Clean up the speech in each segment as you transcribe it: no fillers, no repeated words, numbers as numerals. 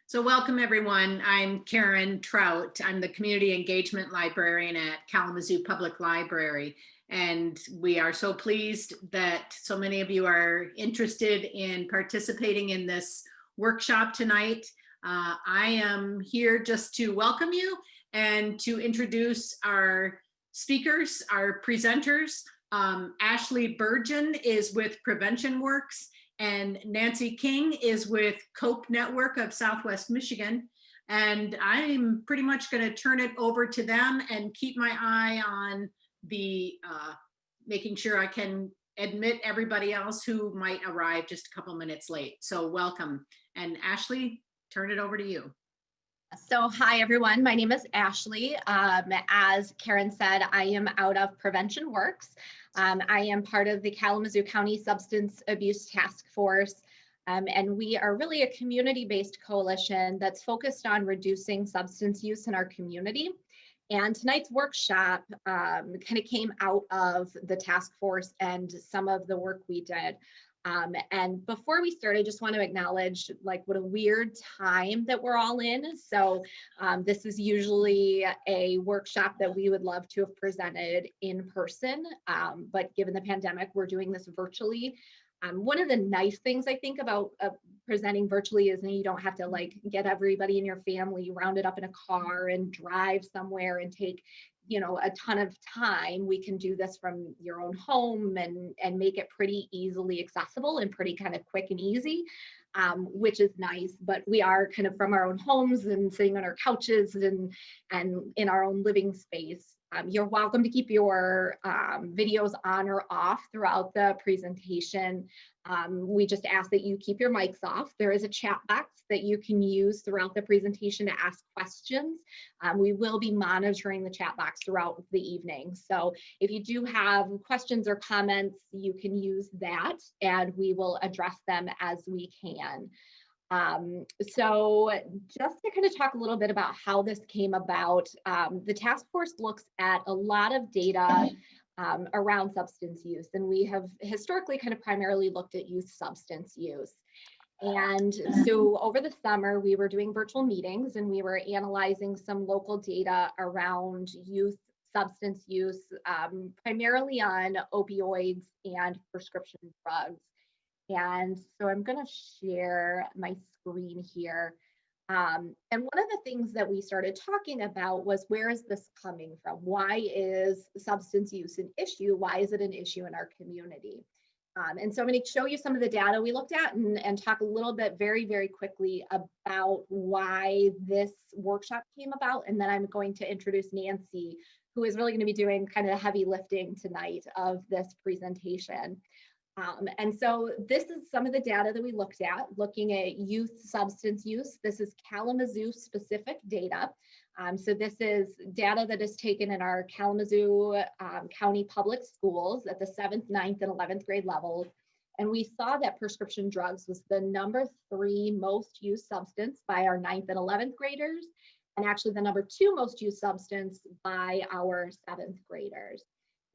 So welcome everyone. I'm Karen Trout. I'm the Community Engagement Librarian at Kalamazoo Public Library. And we are so pleased that so many of you are interested in participating in this workshop tonight. I am here just to welcome you and to introduce our speakers, our presenters. Ashley Burgeon is with Prevention Works, and Nancy King is with COPE Network of Southwest Michigan. And I'm pretty much going to turn it over to them and keep my eye on the making sure I can admit everybody else who might arrive just a couple minutes late. So welcome. And Ashley, turn it over to you. So hi everyone, my name is Ashley. As Karen said, I am out of Prevention Works. I am part of the Kalamazoo County Substance Abuse Task Force, and we are really a community-based coalition that's focused on reducing substance use in our community. And tonight's workshop kind of came out of the task force and some of the work we did. And before we start, I just want to acknowledge like what a weird time that we're all in. So this is usually a workshop that we would love to have presented in person, but given the pandemic, we're doing this virtually. One of the nice things I think about presenting virtually is that you don't have to like get everybody in your family rounded up in a car and drive somewhere and take a ton of time. We can do this from your own home and make it pretty easily accessible and pretty kind of quick and easy, which is nice. But we are kind of from our own homes and sitting on our couches and in our own living space. You're welcome to keep your videos on or off throughout the presentation. We just ask that you keep your mics off. There is a chat box that you can use throughout the presentation to ask questions. We will be monitoring the chat box throughout the evening. So if you do have questions or comments, you can use that and we will address them as we can. So just to kind of talk a little bit about how this came about, the task force looks at a lot of data around substance use, and we have historically kind of primarily looked at youth substance use. And so over the summer, we were doing virtual meetings and we were analyzing some local data around youth substance use, primarily on opioids and prescription drugs. And so I'm going to share my screen here. And one of the things that we started talking about was, where is this coming from? Why is substance use an issue? Why is it an issue in our community? And so I'm going to show you some of the data we looked at and talk a little bit very, very quickly about why this workshop came about. And then I'm going to introduce Nancy, who is really going to be doing kind of the heavy lifting tonight of this presentation. And so this is some of the data that we looked at, looking at youth substance use. This is Kalamazoo specific data. So this is data that is taken in our Kalamazoo County Public Schools at the 7th, 9th, and 11th grade levels. And we saw that prescription drugs was the #3 most used substance by our 9th and 11th graders, and actually the #2 most used substance by our 7th graders.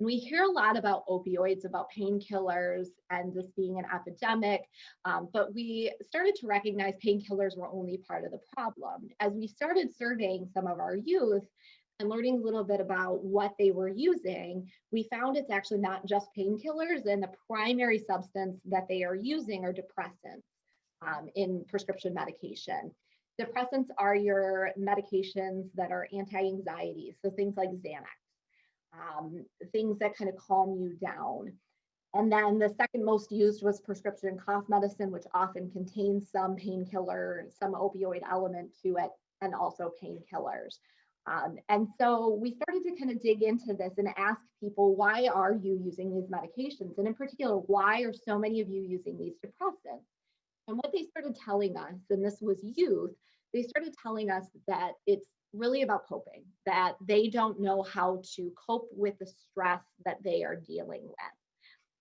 And we hear a lot about opioids, about painkillers, and this being an epidemic, but we started to recognize painkillers were only part of the problem. As we started surveying some of our youth and learning a little bit about what they were using, we found it's actually not just painkillers, and the primary substance that they are using are depressants in prescription medication. Depressants are your medications that are anti-anxiety, so things like Xanax. Things that kind of calm you down. And then the second most used was prescription cough medicine, which often contains some painkiller, some opioid element to it, and also painkillers. And so we started to kind of dig into this and ask people, why are you using these medications? And in particular, why are so many of you using these depressants? And what they started telling us, and this was youth, they started telling us that it's really about coping, that they don't know how to cope with the stress that they are dealing with.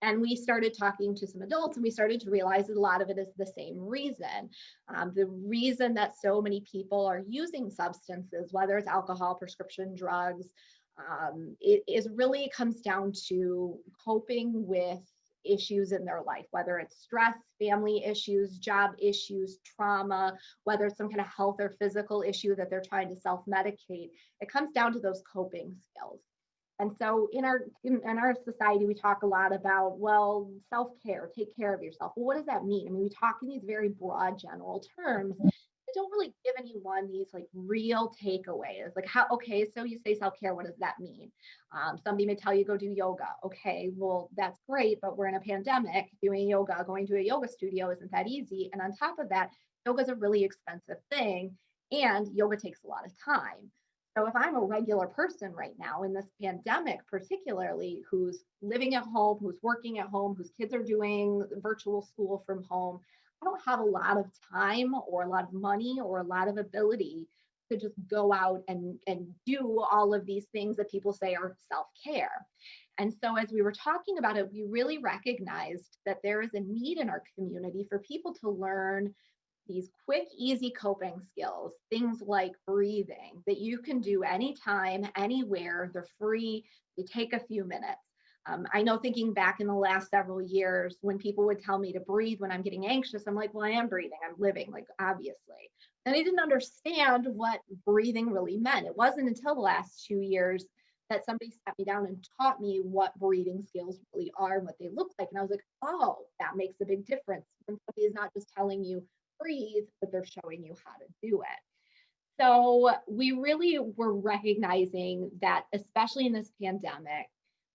And we started talking to some adults and we started to realize that a lot of it is the same reason. The reason that so many people are using substances, whether it's alcohol, prescription drugs, it really comes down to coping with issues in their life, whether it's stress, family issues, job issues, trauma, whether it's some kind of health or physical issue that they're trying to self-medicate. It comes down to those coping skills. And so in our society, we talk a lot about, well, self-care, take care of yourself. Well, what does that mean? I mean, we talk in these very broad general terms. They don't really give anyone these like real takeaways. Like how, okay, so you say self-care, what does that mean? Somebody may tell you go do yoga. Okay, well, that's great, but we're in a pandemic. Doing yoga, going to a yoga studio isn't that easy. And on top of that, yoga is a really expensive thing, and yoga takes a lot of time. So if I'm a regular person right now in this pandemic, particularly who's living at home, who's working at home, whose kids are doing virtual school from home, I don't have a lot of time or a lot of money or a lot of ability to just go out and do all of these things that people say are self-care. And so as we were talking about it, we really recognized that there is a need in our community for people to learn these quick, easy coping skills, things like breathing that you can do anytime, anywhere. They're free. They take a few minutes. I know thinking back in the last several years, when people would tell me to breathe when I'm getting anxious, I'm like, well, I am breathing, I'm living, like, obviously. And I didn't understand what breathing really meant. It wasn't until the last 2 years that somebody sat me down and taught me what breathing skills really are and what they look like. And I was like, oh, that makes a big difference when somebody is not just telling you breathe, but they're showing you how to do it. So we really were recognizing that, especially in this pandemic,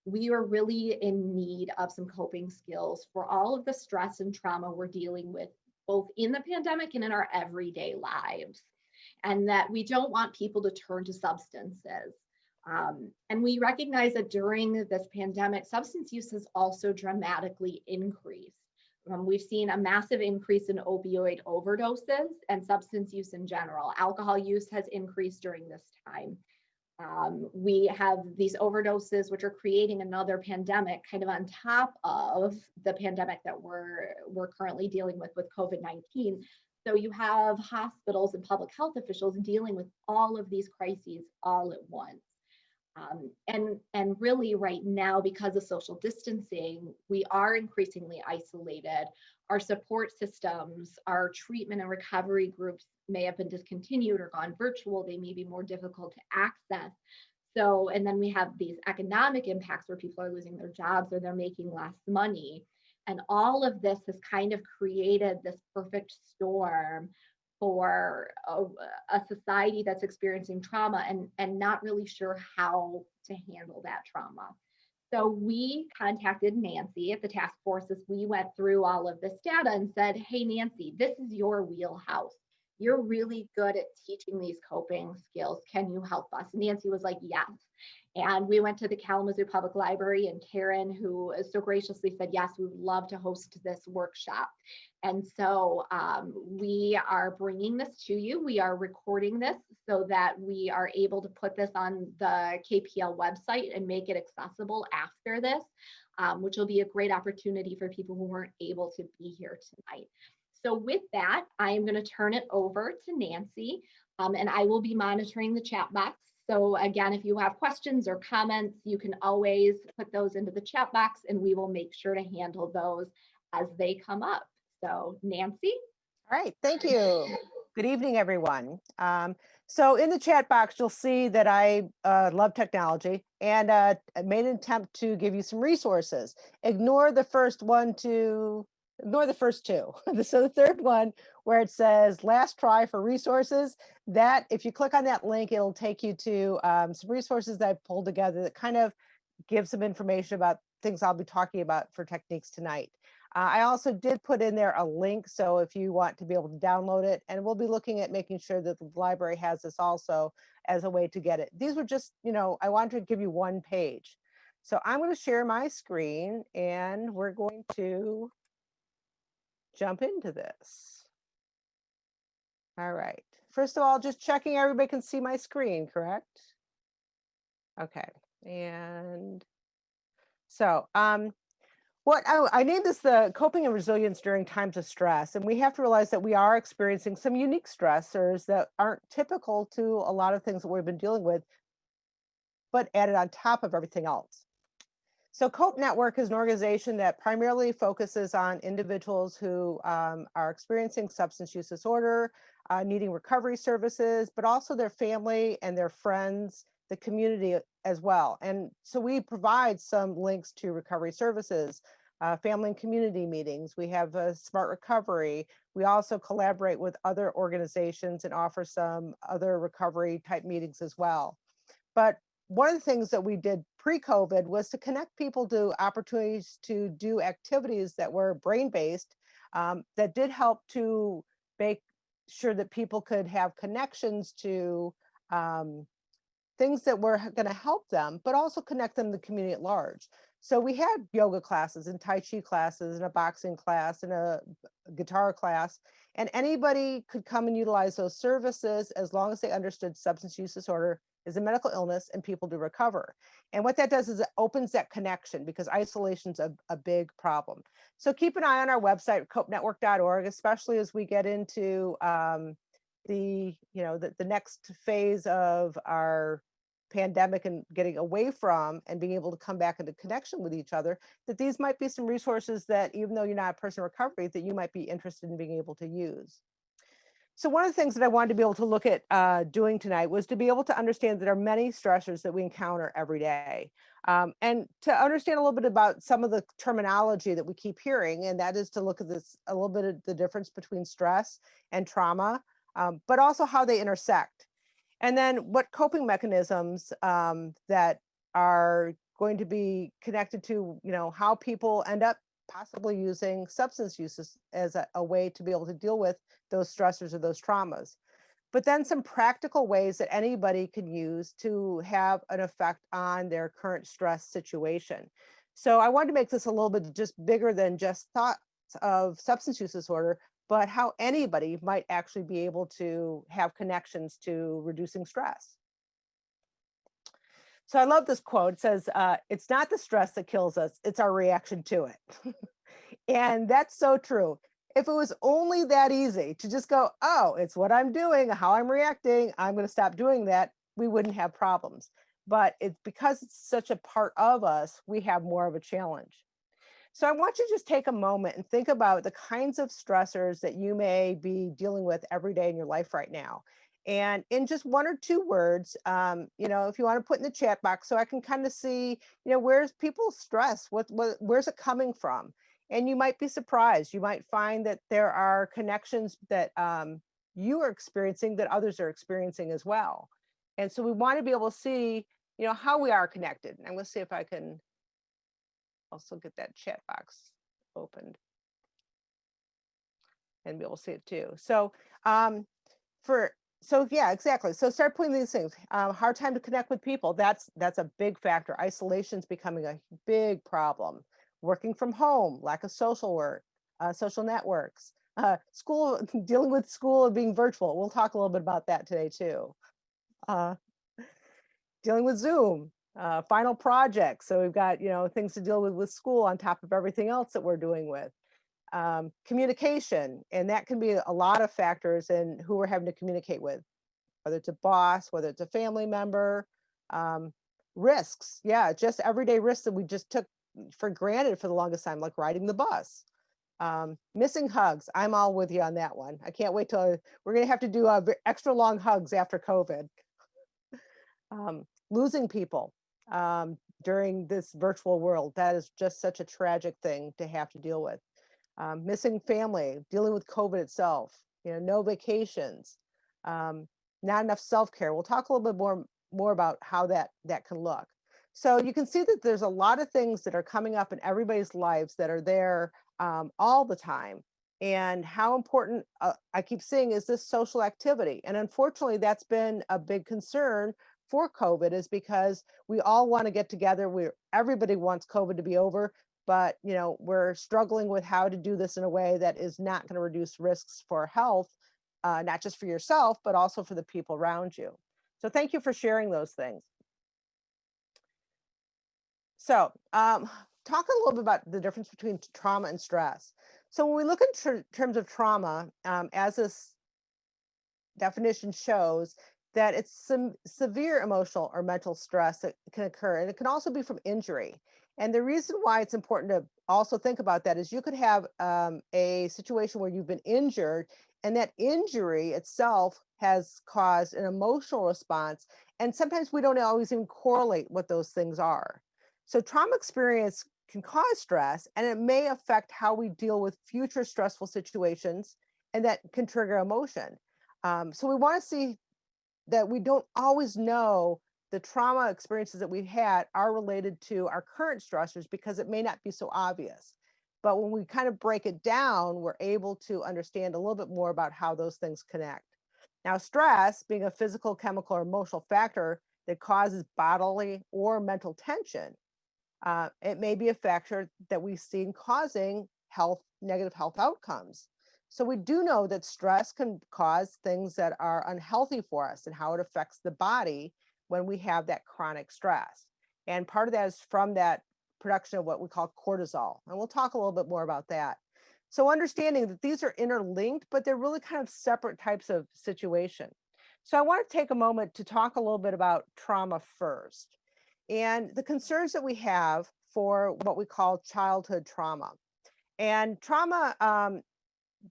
we are really in need of some coping skills for all of the stress and trauma we're dealing with, both in the pandemic and in our everyday lives. And that we don't want people to turn to substances. And we recognize that during this pandemic, substance use has also dramatically increased. We've seen a massive increase in opioid overdoses and substance use in general. Alcohol use has increased during this time. We have these overdoses, which are creating another pandemic kind of on top of the pandemic that we're currently dealing with COVID-19. So you have hospitals and public health officials dealing with all of these crises all at once. And really right now, because of social distancing, we are increasingly isolated. Our support systems, our treatment and recovery groups may have been discontinued or gone virtual. They may be more difficult to access. So, and then we have these economic impacts where people are losing their jobs or they're making less money. And all of this has kind of created this perfect storm for a society that's experiencing trauma and not really sure how to handle that trauma. So we contacted Nancy at the task force as we went through all of this data and said, hey, Nancy, this is your wheelhouse. You're really good at teaching these coping skills. Can you help us? Nancy was like, yes. And we went to the Kalamazoo Public Library, and Karen, who so graciously said, yes, we would love to host this workshop. And so we are bringing this to you. We are recording this so that we are able to put this on the KPL website and make it accessible after this, which will be a great opportunity for people who weren't able to be here tonight. So with that, I am going to turn it over to Nancy, and I will be monitoring the chat box. So again, if you have questions or comments, you can always put those into the chat box and we will make sure to handle those as they come up. So Nancy? All right, thank you. Good evening, everyone. So in the chat box, you'll see that I love technology and made an attempt to give you some resources. Ignore the first two. So the third one, where it says last try for resources, that if you click on that link, it'll take you to some resources that I've pulled together that kind of give some information about things I'll be talking about for techniques tonight. I also did put in there a link, so if you want to be able to download it, and we'll be looking at making sure that the library has this also as a way to get it. These were just, I wanted to give you one page. So I'm going to share my screen and we're going to jump into this. All right. First of all, just checking everybody can see my screen, correct? Okay. And so I named this the coping and resilience during times of stress. And we have to realize that we are experiencing some unique stressors that aren't typical to a lot of things that we've been dealing with, but added on top of everything else. So COPE Network is an organization that primarily focuses on individuals who are experiencing substance use disorder, needing recovery services, but also their family and their friends, the community as well. And so we provide some links to recovery services, family and community meetings. We have a Smart Recovery. We also collaborate with other organizations and offer some other recovery type meetings as well. But one of the things that we did pre-COVID was to connect people to opportunities to do activities that were brain-based, that did help to make sure that people could have connections to things that were going to help them, but also connect them to the community at large. So we had yoga classes and Tai Chi classes and a boxing class and a guitar class, and anybody could come and utilize those services as long as they understood substance use disorder is a medical illness and people do recover. And what that does is it opens that connection, because isolation's a big problem. So keep an eye on our website, copenetwork.org, especially as we get into the next phase of our pandemic and getting away from and being able to come back into connection with each other, that these might be some resources that, even though you're not a person in recovery, that you might be interested in being able to use. So one of the things that I wanted to be able to look at doing tonight was to be able to understand that there are many stressors that we encounter every day. And to understand a little bit about some of the terminology that we keep hearing, and that is to look at this a little bit of the difference between stress and trauma, but also how they intersect. And then what coping mechanisms that are going to be connected to, how people end up possibly using substance use as a way to be able to deal with those stressors or those traumas. But then some practical ways that anybody can use to have an effect on their current stress situation. So I wanted to make this a little bit just bigger than just thoughts of substance use disorder, but how anybody might actually be able to have connections to reducing stress. So I love this quote. It says, it's not the stress that kills us, it's our reaction to it. And that's so true. If it was only that easy to just go, oh, it's what I'm doing, how I'm reacting, I'm going to stop doing that, we wouldn't have problems. But it's because it's such a part of us, we have more of a challenge. So I want you to just take a moment and think about the kinds of stressors that you may be dealing with every day in your life right now. And in just one or two words, if you want to put in the chat box so I can kind of see, where's people's stress? Where's it coming from? And you might be surprised. You might find that there are connections that you are experiencing that others are experiencing as well. And so we want to be able to see, how we are connected. I'm going to see if I can also get that chat box opened and be able to see it too. So yeah, exactly. So start putting these things, hard time to connect with people. That's a big factor. Isolation is becoming a big problem. Working from home, lack of social work, social networks, school, dealing with school and being virtual. We'll talk a little bit about that today too. Dealing with Zoom, final projects. So we've got, things to deal with school on top of everything else that we're doing with. Communication, and that can be a lot of factors in who we're having to communicate with, whether it's a boss, whether it's a family member. Risks, yeah, just everyday risks that we just took for granted for the longest time, like riding the bus. Missing hugs, I'm all with you on that one. I can't wait till we're gonna have to do extra long hugs after COVID. Losing people during this virtual world, that is just such a tragic thing to have to deal with. Missing family, dealing with COVID itself, no vacations, not enough self-care. We'll talk a little bit more about how that can look. So you can see that there's a lot of things that are coming up in everybody's lives that are there all the time. And how important, I keep seeing, is this social activity. And unfortunately, that's been a big concern for COVID, is because we all want to get together. Everybody wants COVID to be over, but we're struggling with how to do this in a way that is not going to reduce risks for health, not just for yourself, but also for the people around you. So thank you for sharing those things. So talk a little bit about the difference between trauma and stress. So when we look in terms of trauma, as this definition shows, that it's some severe emotional or mental stress that can occur, and it can also be from injury. And the reason why it's important to also think about that is you could have a situation where you've been injured, and that injury itself has caused an emotional response. And sometimes we don't always even correlate what those things are. So trauma experience can cause stress, and it may affect how we deal with future stressful situations, and that can trigger emotion. So we want to see that we don't always know the trauma experiences that we've had are related to our current stressors because it may not be so obvious. But when we kind of break it down, we're able to understand a little bit more about how those things connect. Now, stress, being a physical, chemical, or emotional factor that causes bodily or mental tension, it may be a factor that we've seen causing negative health outcomes. So we do know that stress can cause things that are unhealthy for us and how it affects the body when we have that chronic stress. And part of that is from that production of what we call cortisol. And we'll talk a little bit more about that. So understanding that these are interlinked, but they're really kind of separate types of situation. So I want to take a moment to talk a little bit about trauma first and the concerns that we have for what we call childhood trauma. And trauma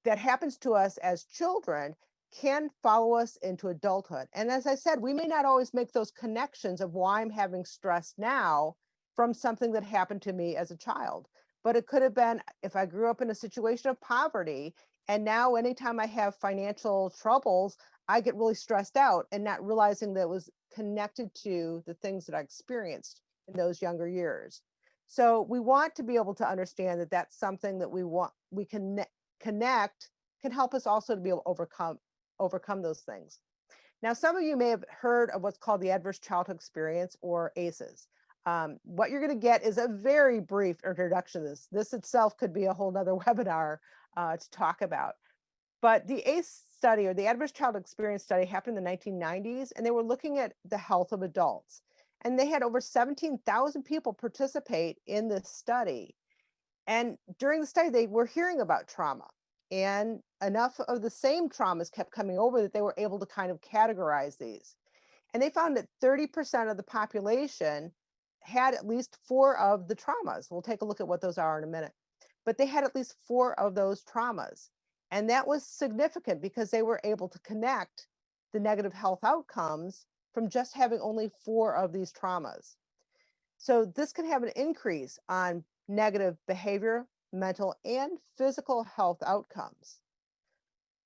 that happens to us as children can follow us into adulthood. And as I said, we may not always make those connections of why I'm having stress now from something that happened to me as a child. But it could have been if I grew up in a situation of poverty, and now anytime I have financial troubles, I get really stressed out and not realizing that it was connected to the things that I experienced in those younger years. So we want to be able to understand that that's something that we can connect, can help us also to be able to overcome those things. Now, some of you may have heard of what's called the adverse childhood experience, or ACEs. What you're going to get is a very brief introduction to this. This itself could be a whole nother webinar to talk about. But the ACE study, or the adverse childhood experience study, happened in the 1990s, and they were looking at the health of adults. And they had over 17,000 people participate in this study. And during the study, they were hearing about trauma, and enough of the same traumas kept coming over that they were able to kind of categorize these. And they found that 30% of the population had at least 4 of the traumas. We'll take a look at what those are in a minute. But they had at least 4 of those traumas. And that was significant because they were able to connect the negative health outcomes from just having only 4 of these traumas. So this can have an increase on negative behavior, mental, and physical health outcomes.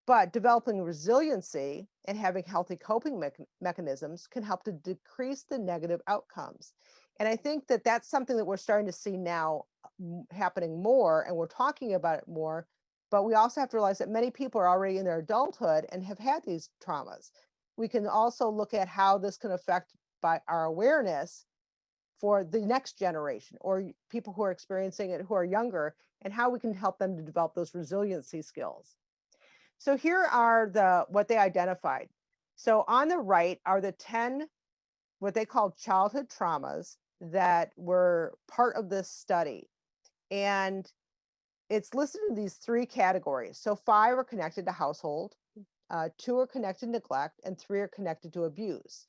But developing resiliency and having healthy coping mechanisms can help to decrease the negative outcomes. And I think that that's something that we're starting to see now happening more, and we're talking about it more. But we also have to realize that many people are already in their adulthood and have had these traumas. We can also look at how this can affect by our awareness for the next generation, or people who are experiencing it who are younger, and how we can help them to develop those resiliency skills. So here are what they identified. So on the right are the 10 what they call childhood traumas that were part of this study. And it's listed in these 3 categories. So 5 are connected to household, 2 are connected to neglect, and 3 are connected to abuse.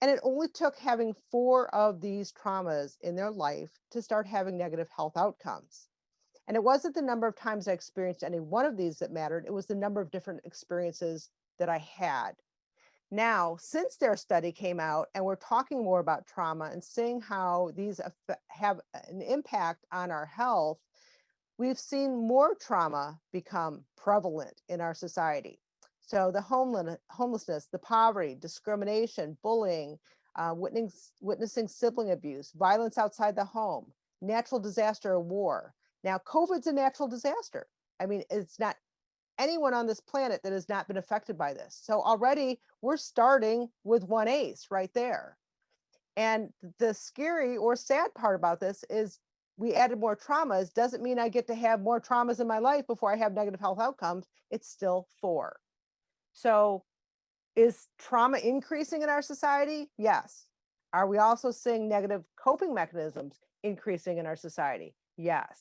And it only took having 4 of these traumas in their life to start having negative health outcomes. And it wasn't the number of times I experienced any one of these that mattered. It was the number of different experiences that I had. Now, since their study came out and we're talking more about trauma and seeing how these have an impact on our health, we've seen more trauma become prevalent in our society. So the homelessness, the poverty, discrimination, bullying, witnessing sibling abuse, violence outside the home, natural disaster or war. Now, COVID's a natural disaster. I mean, it's not anyone on this planet that has not been affected by this. So already we're starting with 1 ACE right there. And the scary or sad part about this is we added more traumas. Doesn't mean I get to have more traumas in my life before I have negative health outcomes. It's still 4. So is trauma increasing in our society? Yes. Are we also seeing negative coping mechanisms increasing in our society? Yes.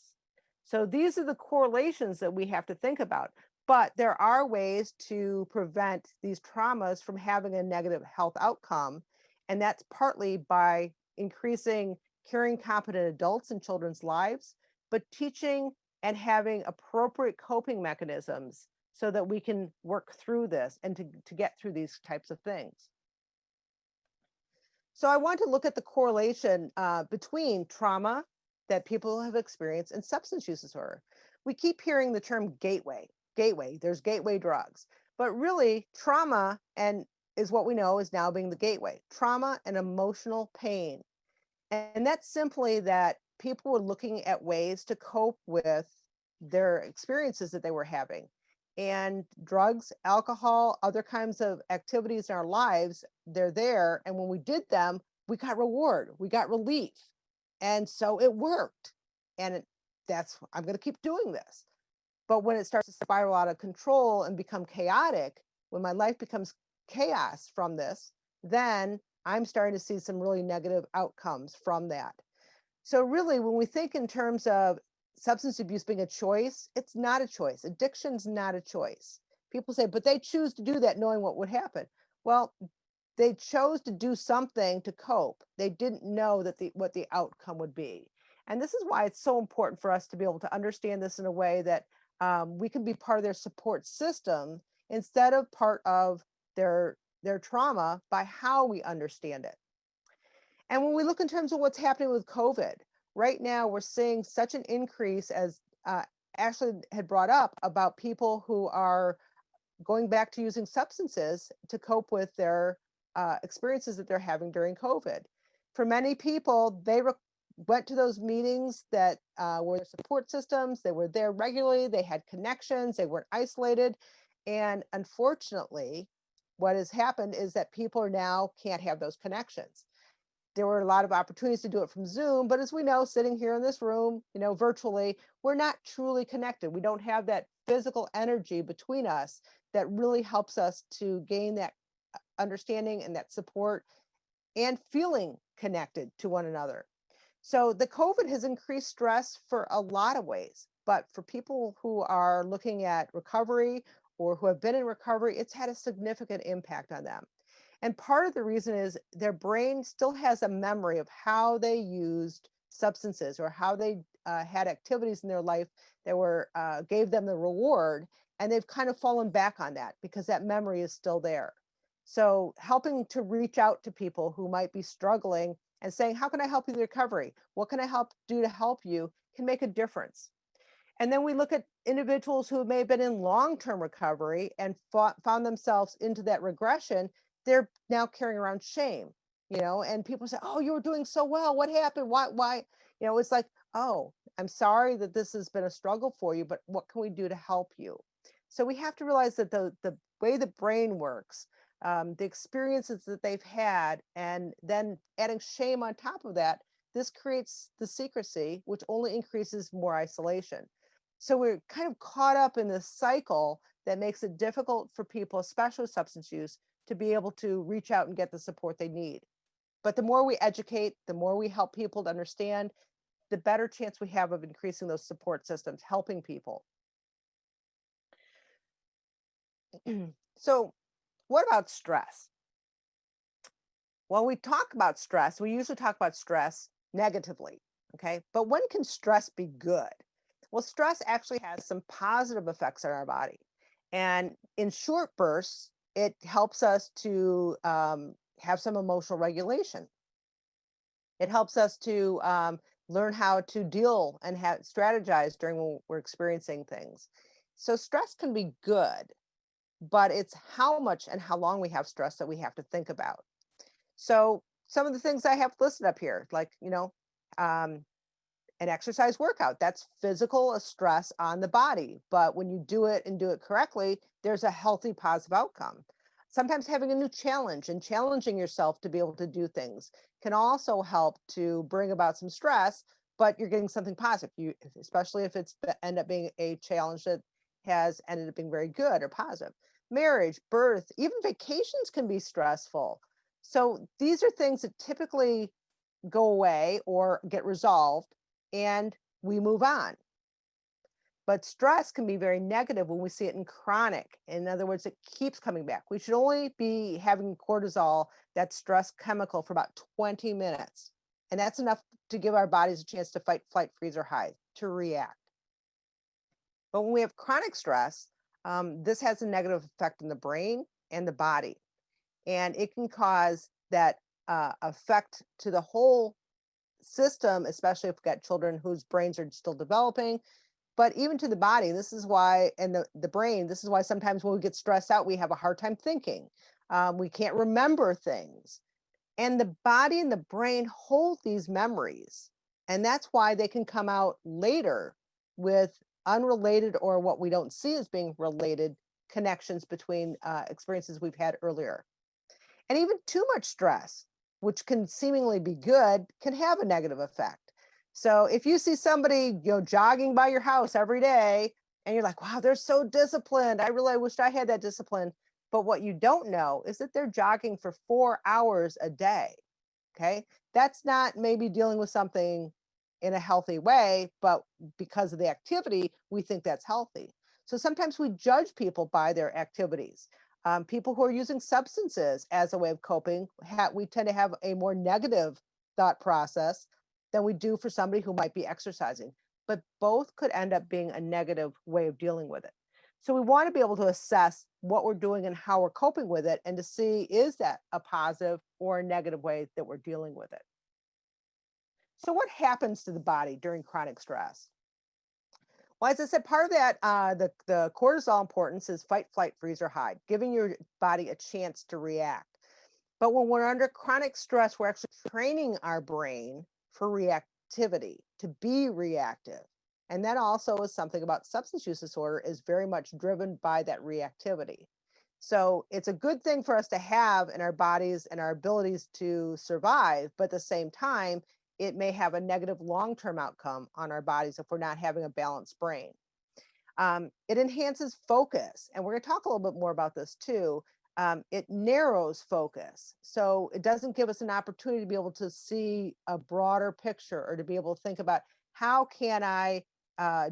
So these are the correlations that we have to think about. But there are ways to prevent these traumas from having a negative health outcome. And that's partly by increasing caring, competent adults in children's lives, but teaching and having appropriate coping mechanisms so that we can work through this and to get through these types of things. So I want to look at the correlation between trauma that people have experienced and substance use disorder. We keep hearing the term gateway, there's gateway drugs, but really trauma and is what we know is now being the gateway, trauma and emotional pain. And that's simply that people were looking at ways to cope with their experiences that they were having. And drugs, alcohol, other kinds of activities in our lives, they're there. And when we did them, we got reward, we got relief. And so it worked. And I'm going to keep doing this. But when it starts to spiral out of control and become chaotic, when my life becomes chaos from this, then I'm starting to see some really negative outcomes from that. So really, when we think in terms of substance abuse being a choice, it's not a choice. Addiction's not a choice. People say, but they choose to do that knowing what would happen. Well, they chose to do something to cope. They didn't know that what the outcome would be. And this is why it's so important for us to be able to understand this in a way that we can be part of their support system instead of part of their trauma by how we understand it. And when we look in terms of what's happening with COVID, right now we're seeing such an increase, as Ashley had brought up, about people who are going back to using substances to cope with their experiences that they're having during COVID. For many people, they went to those meetings that were their support systems. They were there regularly. They had connections. They weren't isolated. And unfortunately, what has happened is that people now can't have those connections. There were a lot of opportunities to do it from Zoom, but as we know, sitting here in this room, virtually, we're not truly connected. We don't have that physical energy between us that really helps us to gain that understanding and that support and feeling connected to one another. So the COVID has increased stress for a lot of ways, but for people who are looking at recovery or who have been in recovery, it's had a significant impact on them. And part of the reason is their brain still has a memory of how they used substances or how they had activities in their life that gave them the reward, and they've kind of fallen back on that because that memory is still there. So helping to reach out to people who might be struggling and saying, how can I help you with recovery? What can I do to help you can make a difference. And then we look at individuals who may have been in long-term recovery and found themselves into that regression. They're now carrying around shame, and people say, oh, you were doing so well. What happened? Why? It's like, oh, I'm sorry that this has been a struggle for you, but what can we do to help you? So we have to realize that the way the brain works, the experiences that they've had, and then adding shame on top of that, this creates the secrecy, which only increases more isolation. So we're kind of caught up in this cycle that makes it difficult for people, especially with substance use, to be able to reach out and get the support they need. But the more we educate, the more we help people to understand, the better chance we have of increasing those support systems, helping people. So what about stress? When we talk about stress, we usually talk about stress negatively, okay? But when can stress be good? Well, stress actually has some positive effects on our body. And in short bursts, it helps us to have some emotional regulation. It helps us to learn how to deal and strategize during when we're experiencing things. So stress can be good, but it's how much and how long we have stress that we have to think about. So some of the things I have listed up here, like, an exercise workout, that's physical stress on the body. But when you do it and do it correctly, there's a healthy, positive outcome. Sometimes having a new challenge and challenging yourself to be able to do things can also help to bring about some stress, but you're getting something positive, especially if it's end up being a challenge that has ended up being very good or positive. Marriage, birth, even vacations can be stressful. So these are things that typically go away or get resolved and we move on. But stress can be very negative when we see it in chronic. In other words, it keeps coming back. We should only be having cortisol, that stress chemical, for about 20 minutes. And that's enough to give our bodies a chance to fight, flight, freeze, or hide, to react. But when we have chronic stress, this has a negative effect on the brain and the body. And it can cause that effect to the whole system, especially if we've got children whose brains are still developing, but even to the body. This is why, and the brain, this is why sometimes when we get stressed out, we have a hard time thinking. We can't remember things. And the body and the brain hold these memories. And that's why they can come out later with unrelated, or what we don't see as being related, connections between experiences we've had earlier. And even too much stress, which can seemingly be good, can have a negative effect. So if you see somebody, jogging by your house every day, and you're like, wow, they're so disciplined, I really wished I had that discipline. But what you don't know is that they're jogging for 4 hours a day. Okay. That's not maybe dealing with something in a healthy way, but because of the activity, we think that's healthy. So sometimes we judge people by their activities. People who are using substances as a way of coping, we tend to have a more negative thought process than we do for somebody who might be exercising. But both could end up being a negative way of dealing with it. So we want to be able to assess what we're doing and how we're coping with it, and to see, is that a positive or a negative way that we're dealing with it. So what happens to the body during chronic stress? Well, as I said, part of that, the cortisol importance is fight, flight, freeze, or hide, giving your body a chance to react. But when we're under chronic stress, we're actually training our brain for reactivity, to be reactive. And that also is something about substance use disorder, is very much driven by that reactivity. So it's a good thing for us to have in our bodies and our abilities to survive, but at the same time, it may have a negative long-term outcome on our bodies if we're not having a balanced brain. It enhances focus, and we're going to talk a little bit more about this too. It narrows focus, so it doesn't give us an opportunity to be able to see a broader picture, or to be able to think about, how can I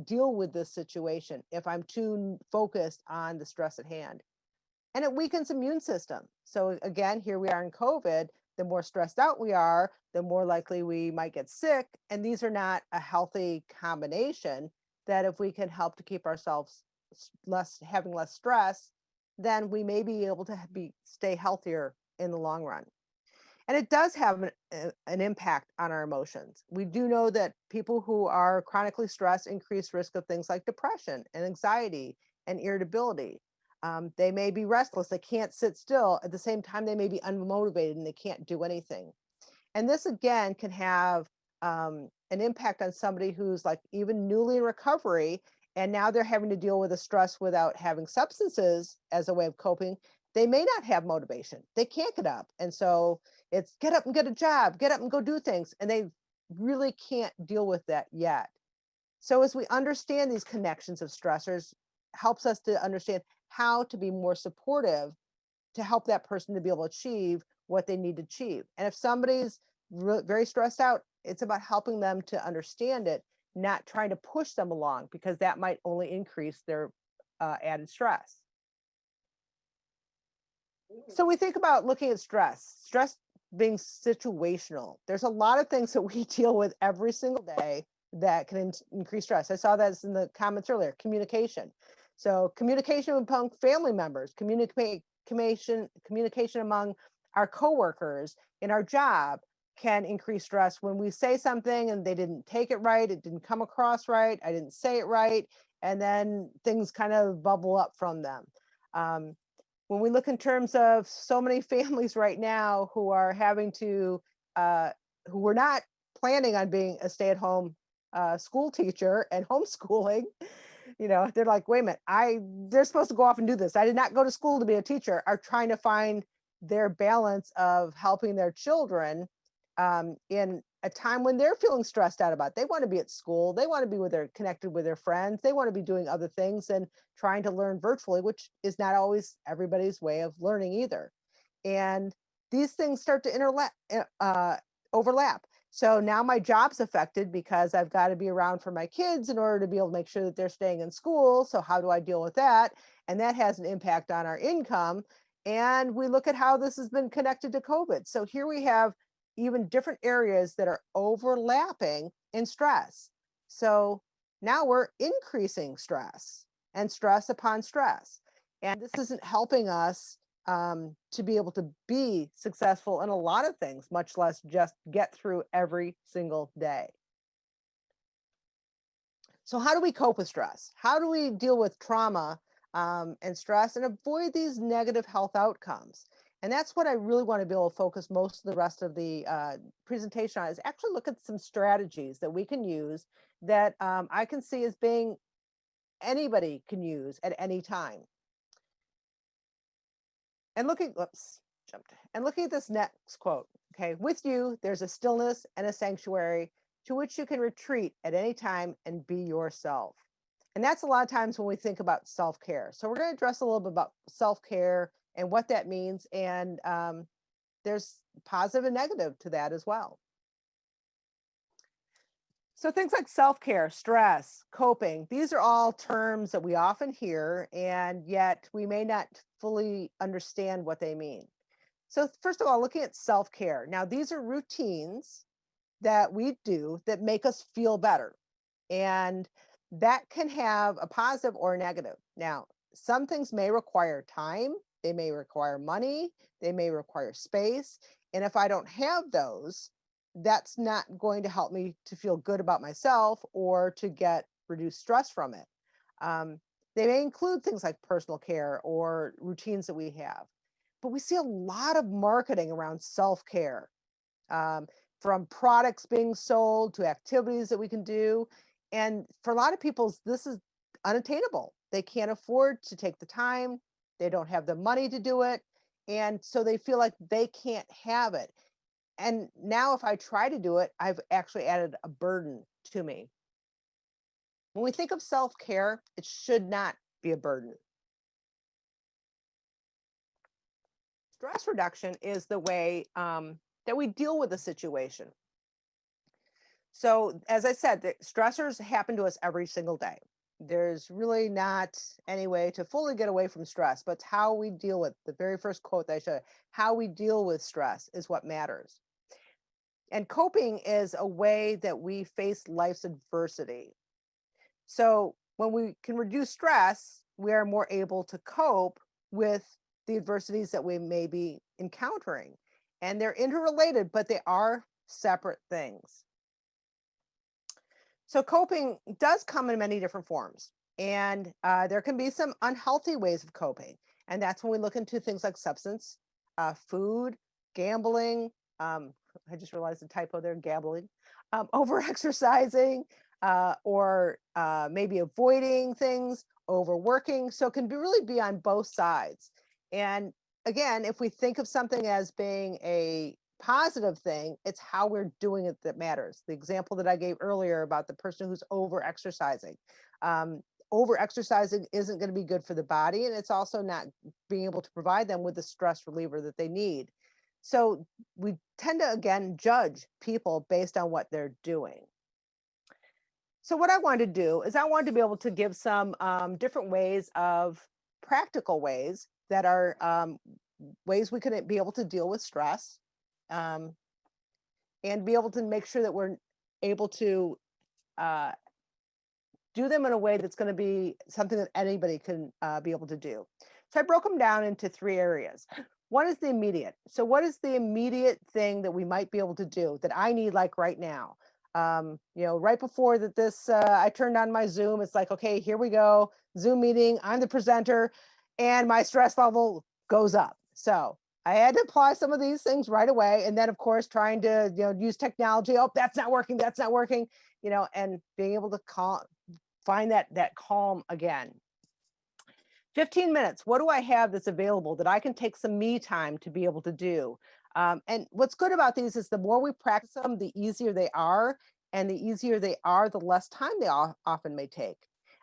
deal with this situation if I'm too focused on the stress at hand. And it weakens immune system. So again, here we are in COVID. The more stressed out we are, the more likely we might get sick. And these are not a healthy combination. That if we can help to keep ourselves having less stress, then we may be able to stay healthier in the long run. And it does have an impact on our emotions. We do know that people who are chronically stressed increase risk of things like depression and anxiety and irritability. They may be restless, they can't sit still. At the same time, they may be unmotivated and they can't do anything. And this again can have an impact on somebody who's like even newly in recovery, and now they're having to deal with the stress without having substances as a way of coping. They may not have motivation. They can't get up. And so it's get up and get a job, get up and go do things. And they really can't deal with that yet. So as we understand these connections of stressors, helps us to understand how to be more supportive to help that person to be able to achieve what they need to achieve. And if somebody's very stressed out, it's about helping them to understand it, not trying to push them along, because that might only increase their added stress. So we think about looking at stress being situational. There's a lot of things that we deal with every single day that can increase stress. I saw that in the comments earlier. Communication. So communication among family members, communication among our coworkers in our job can increase stress when we say something and they didn't take it right, it didn't come across right, I didn't say it right, and then things kind of bubble up from them. When we look in terms of so many families right now who are having to, who were not planning on being a stay-at-home school teacher and homeschooling, they're like, wait a minute, they're supposed to go off and do this. I did not go to school to be a teacher, are trying to find their balance of helping their children in a time when they're feeling stressed out about it. They want to be at school. They want to be connected with their friends. They want to be doing other things and trying to learn virtually, which is not always everybody's way of learning either. And these things start to overlap. So now my job's affected because I've got to be around for my kids in order to be able to make sure that they're staying in school. So how do I deal with that? And that has an impact on our income. And we look at how this has been connected to COVID. So here we have even different areas that are overlapping in stress. So now we're increasing stress and stress upon stress. And this isn't helping us to be able to be successful in a lot of things, much less just get through every single day. So how do we cope with stress? How do we deal with trauma and stress and avoid these negative health outcomes? And that's what I really want to be able to focus most of the rest of the presentation on, is actually look at some strategies that we can use that I can see as being anybody can use at any time. And looking at this next quote, okay, with you, there's a stillness and a sanctuary to which you can retreat at any time and be yourself. And that's a lot of times when we think about self-care. So we're going to address a little bit about self-care and what that means. And there's positive and negative to that as well. So things like self-care, stress, coping, these are all terms that we often hear, and yet we may not fully understand what they mean. So first of all, looking at self-care. Now, these are routines that we do that make us feel better. And that can have a positive or a negative. Now, some things may require time, they may require money, they may require space. And if I don't have those, that's not going to help me to feel good about myself or to get reduced stress from it. They may include things like personal care or routines that we have. But we see a lot of marketing around self-care, from products being sold to activities that we can do. And for a lot of people, this is unattainable. They can't afford to take the time. They don't have the money to do it. And so they feel like they can't have it. And now if I try to do it, I've actually added a burden to me. When we think of self-care, it should not be a burden. Stress reduction is the way that we deal with a situation. So as I said, the stressors happen to us every single day. There's really not any way to fully get away from stress, but it's how we deal with the very first quote that I showed. How we deal with stress is what matters. And coping is a way that we face life's adversity. So when we can reduce stress, we are more able to cope with the adversities that we may be encountering. And they're interrelated, but they are separate things. So coping does come in many different forms. And there can be some unhealthy ways of coping. And that's when we look into things like substance, food, gambling. I just realized the typo there, gambling, over-exercising, or maybe avoiding things, overworking. So it can really be on both sides. And again, if we think of something as being a positive thing, it's how we're doing it that matters. The example that I gave earlier about the person who's over-exercising. Over-exercising isn't going to be good for the body, and it's also not being able to provide them with the stress reliever that they need. So we tend to, again, judge people based on what they're doing. So what I wanted to do is I wanted to be able to give some different ways of practical ways that are ways we can be able to deal with stress, and be able to make sure that we're able to do them in a way that's going to be something that anybody can be able to do. So I broke them down into 3 areas. One is the immediate. So what is the immediate thing that we might be able to do that I need, like right now? Right before that I turned on my Zoom, it's like, okay, here we go, Zoom meeting, I'm the presenter, and my stress level goes up. So I had to apply some of these things right away. And then of course, trying to, use technology. Oh, that's not working, and being able to find that calm again. 15 minutes, what do I have that's available that I can take some me time to be able to do? And what's good about these is the more we practice them, the easier they are. And the easier they are, the less time they often may take.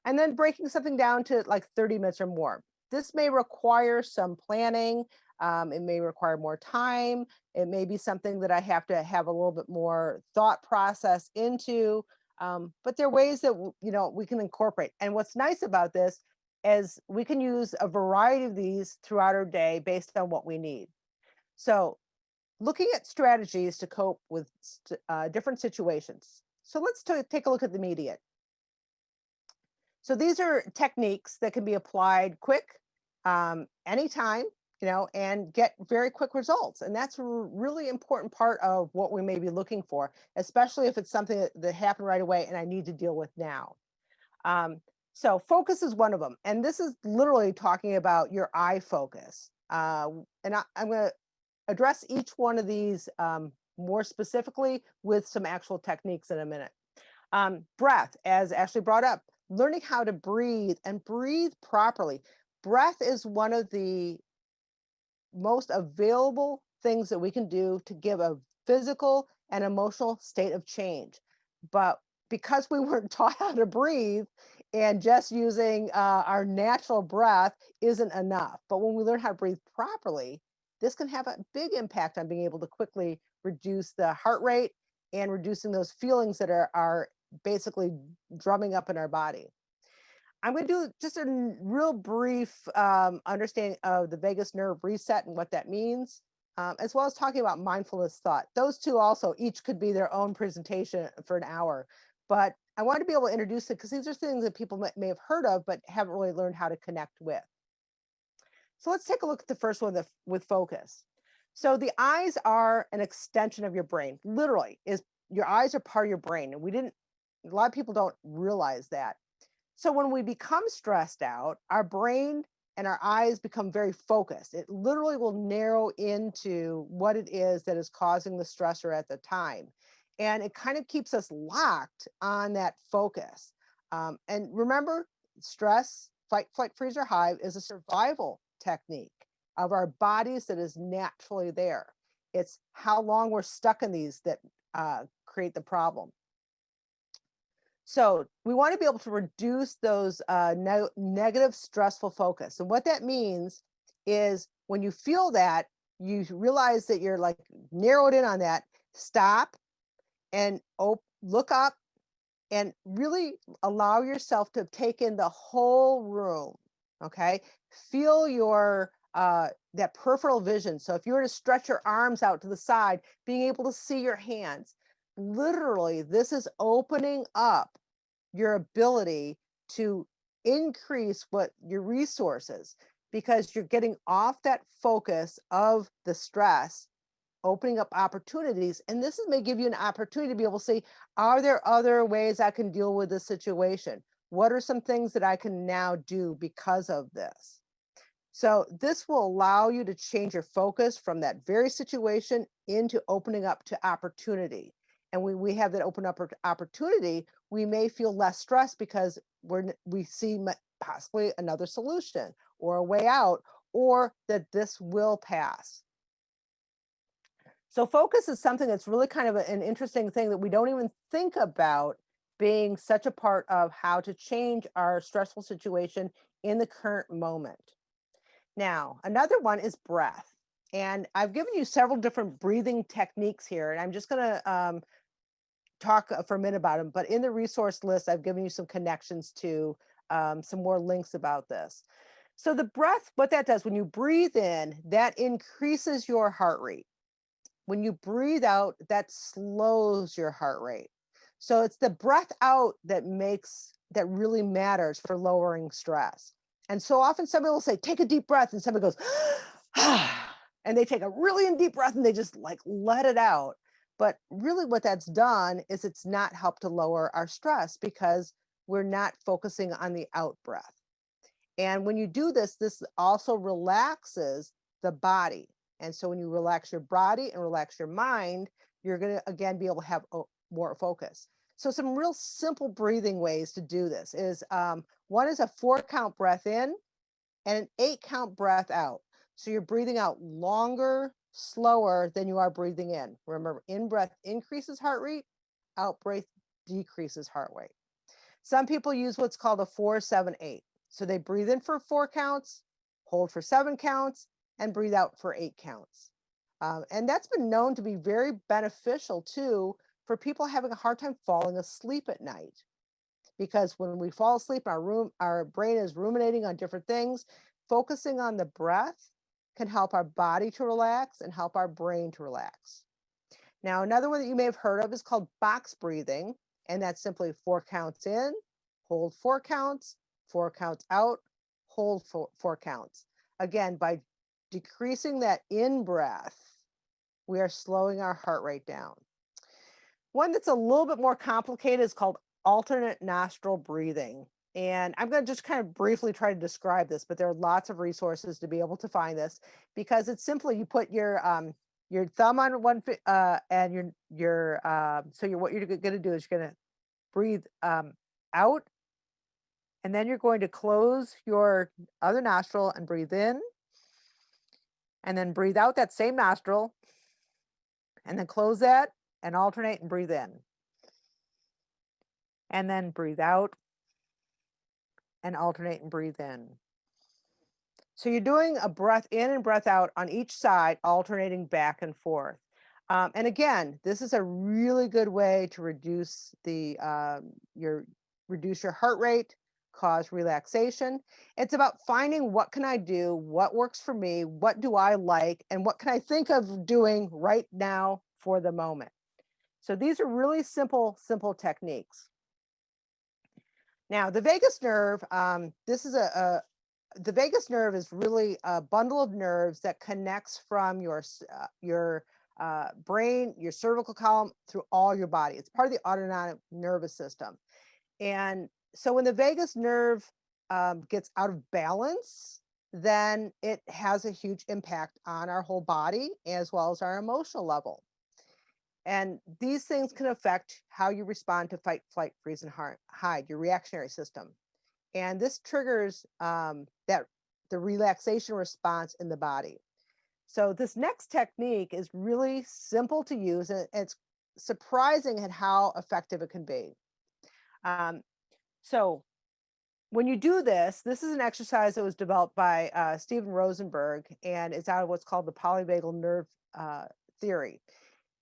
And then breaking something down to like 30 minutes or more. This may require some planning. It may require more time. It may be something that I have to have a little bit more thought process into. But there are ways that we can incorporate. And what's nice about this is we can use a variety of these throughout our day based on what we need. So looking at strategies to cope with different situations. So let's take a look at the immediate. So these are techniques that can be applied quick, anytime, and get very quick results. And that's a really important part of what we may be looking for, especially if it's something that happened right away and I need to deal with now. So focus is one of them. And this is literally talking about your eye focus. And I'm going to address each one of these more specifically with some actual techniques in a minute. Breath, as Ashley brought up, learning how to breathe and breathe properly. Breath is one of the most available things that we can do to give a physical and emotional state of change. But because we weren't taught how to breathe and just using our natural breath isn't enough. But when we learn how to breathe properly, this can have a big impact on being able to quickly reduce the heart rate and reducing those feelings that are basically drumming up in our body. I'm going to do just a real brief understanding of the vagus nerve reset and what that means, as well as talking about mindfulness thought. Those two also each could be their own presentation for an hour, but I want to be able to introduce it because these are things that people may have heard of, but haven't really learned how to connect with. So let's take a look at the first one with focus. So the eyes are an extension of your brain. Literally, your eyes are part of your brain, and a lot of people don't realize that. So when we become stressed out, our brain and our eyes become very focused. It literally will narrow into what it is that is causing the stressor at the time. And it kind of keeps us locked on that focus. And remember, stress, fight, flight, freeze, or hide is a survival technique of our bodies that is naturally there. It's how long we're stuck in these that create the problem. So we want to be able to reduce those negative, stressful focus. And what that means is when you feel that, you realize that you're like narrowed in on that, stop and look up and really allow yourself to take in the whole room. Okay. Feel your that peripheral vision. So if you were to stretch your arms out to the side, being able to see your hands, literally, this is opening up your ability to increase what your resources, because you're getting off that focus of the stress, opening up opportunities. And this may give you an opportunity to be able to see, are there other ways I can deal with this situation? What are some things that I can now do because of this? So this will allow you to change your focus from that very situation into opening up to opportunity. And when we have that open up opportunity, we may feel less stressed because we see possibly another solution or a way out, or that this will pass. So focus is something that's really kind of an interesting thing that we don't even think about being such a part of how to change our stressful situation in the current moment. Now, another one is breath. And I've given you several different breathing techniques here, and I'm just going to talk for a minute about them. But in the resource list, I've given you some connections to some more links about this. So the breath, what that does, when you breathe in, that increases your heart rate. When you breathe out, that slows your heart rate. So it's the breath out that really matters for lowering stress. And so often somebody will say, take a deep breath, and somebody goes, and they take a really deep breath and they just like let it out. But really what that's done is it's not helped to lower our stress because we're not focusing on the out breath. And when you do this, this also relaxes the body. And so when you relax your body and relax your mind, you're going to, again, be able to have more focus. So some real simple breathing ways to do this is one is a 4-count breath in and an 8-count breath out. So you're breathing out longer, slower than you are breathing in. Remember, in breath increases heart rate, out breath decreases heart rate. Some people use what's called a 4-7-8. So they breathe in for 4 counts, hold for 7 counts, and breathe out for 8 counts. And that's been known to be very beneficial too for people having a hard time falling asleep at night. Because when we fall asleep, our brain is ruminating on different things. Focusing on the breath can help our body to relax and help our brain to relax. Now, another one that you may have heard of is called box breathing, and that's simply 4 counts in, hold 4 counts, 4 counts out, hold 4 counts. Again, by decreasing that in breath, we are slowing our heart rate down. One that's a little bit more complicated is called alternate nostril breathing. And I'm going to just kind of briefly try to describe this, but there are lots of resources to be able to find this, because it's simply you put your thumb on one and what you're going to do is you're going to breathe out, and then you're going to close your other nostril and breathe in, and then breathe out that same nostril, and then close that and alternate and breathe in, and then breathe out and alternate and breathe in. So you're doing a breath in and breath out on each side, alternating back and forth. And again, this is a really good way to reduce reduce your heart rate, cause relaxation. It's about finding what can I do, what works for me, what do I like, and what can I think of doing right now for the moment. So these are really simple techniques. Now, the vagus nerve, the vagus nerve is really a bundle of nerves that connects from your brain, your cervical column, through all your body. It's part of the autonomic nervous system. And so when the vagus nerve gets out of balance, then it has a huge impact on our whole body as well as our emotional level. And these things can affect how you respond to fight, flight, freeze, and hide, your reactionary system. And this triggers the relaxation response in the body. So this next technique is really simple to use, and it's surprising at how effective it can be. So when you do this is an exercise that was developed by Stephen Rosenberg, and it's out of what's called the Polyvagal Nerve theory.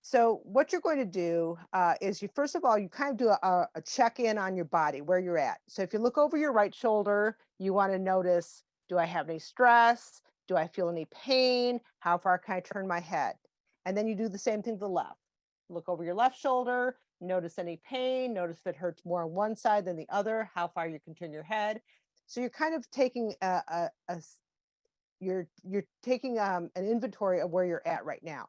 So what you're going to do is first of all, you kind of do a check-in on your body, where you're at. So if you look over your right shoulder, you want to notice, do I have any stress? Do I feel any pain? How far can I turn my head? And then you do the same thing to the left. Look over your left shoulder, notice any pain, notice if it hurts more on one side than the other, how far you can turn your head. So you're kind of taking you're taking an inventory of where you're at right now.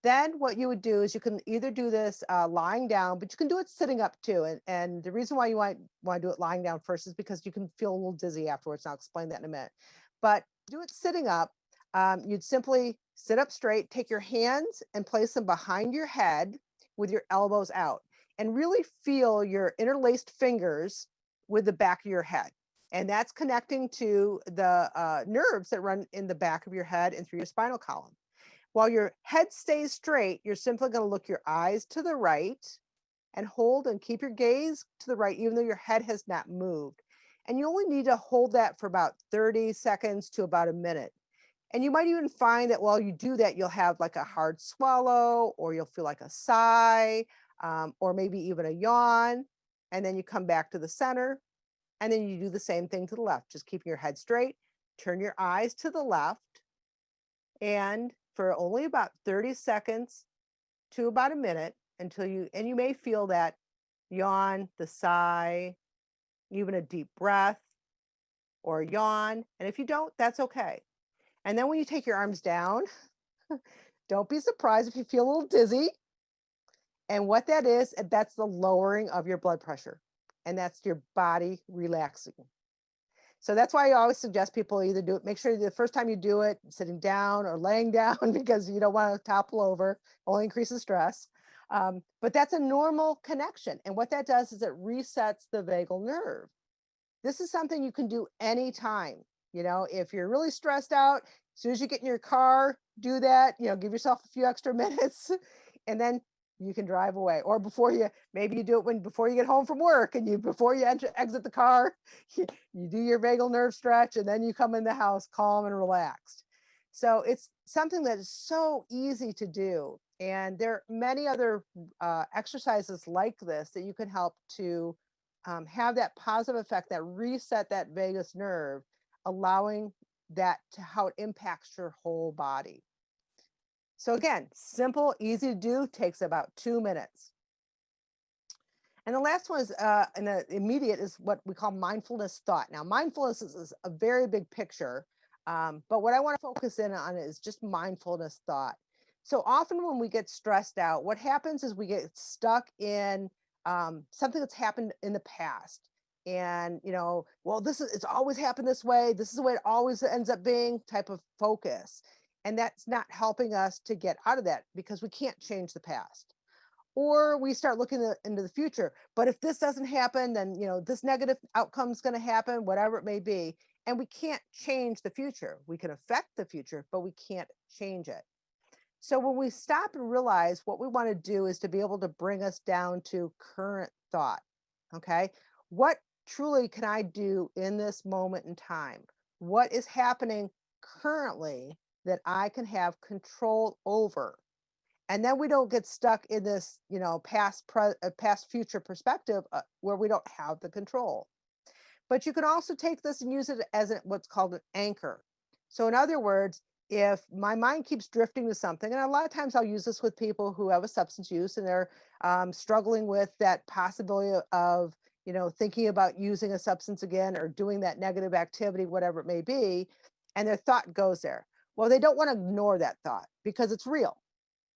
Then what you would do is you can either do this lying down, but you can do it sitting up too. And the reason why you want to do it lying down first is because you can feel a little dizzy afterwards. I'll explain that in a minute. But do it sitting up. You'd simply sit up straight, take your hands and place them behind your head with your elbows out, and really feel your interlaced fingers with the back of your head. And that's connecting to the nerves that run in the back of your head and through your spinal column. While your head stays straight, you're simply going to look your eyes to the right and hold and keep your gaze to the right, even though your head has not moved. And you only need to hold that for about 30 seconds to about a minute. And you might even find that while you do that, you'll have like a hard swallow, or you'll feel like a sigh, or maybe even a yawn. And then you come back to the center, and then you do the same thing to the left, just keeping your head straight, turn your eyes to the left, and for only about 30 seconds to about a minute, until you may feel that yawn, the sigh, even a deep breath or a yawn. And if you don't, that's okay. And then when you take your arms down, don't be surprised if you feel a little dizzy. And what that is, that's the lowering of your blood pressure. And that's your body relaxing. So that's why I always suggest people either do it, make sure the first time you do it, sitting down or laying down, because you don't want to topple over, only increases stress. But that's a normal connection. And what that does is it resets the vagal nerve. This is something you can do anytime. If you're really stressed out, as soon as you get in your car, do that, give yourself a few extra minutes, and then you can drive away. Or maybe you do it before you get home from work, and before you exit the car, you do your vagal nerve stretch, and then you come in the house calm and relaxed. So it's something that is so easy to do. And there are many other exercises like this that you can help to have that positive effect, that reset that vagus nerve, allowing to how it impacts your whole body. So again, simple, easy to do, takes about 2 minutes. And the last one is, and the immediate, is what we call mindfulness thought. Now, mindfulness is a very big picture, but what I want to focus in on is just mindfulness thought. So often when we get stressed out, what happens is we get stuck in something that's happened in the past. And, well, it's always happened this way. This is the way it always ends up being, type of focus. And that's not helping us to get out of that, because we can't change the past. Or we start looking into the future. But if this doesn't happen, then, this negative outcome is going to happen, whatever it may be. And we can't change the future. We can affect the future, but we can't change it. So when we stop and realize, what we want to do is to be able to bring us down to current thought. Okay. What truly can I do in this moment in time? What is happening currently that I can have control over? And then we don't get stuck in this, past future perspective where we don't have the control. But you can also take this and use it as what's called an anchor. So in other words, if my mind keeps drifting to something, and a lot of times I'll use this with people who have a substance use and they're struggling with that possibility of, thinking about using a substance again or doing that negative activity, whatever it may be, and their thought goes there. Well, they don't want to ignore that thought because it's real.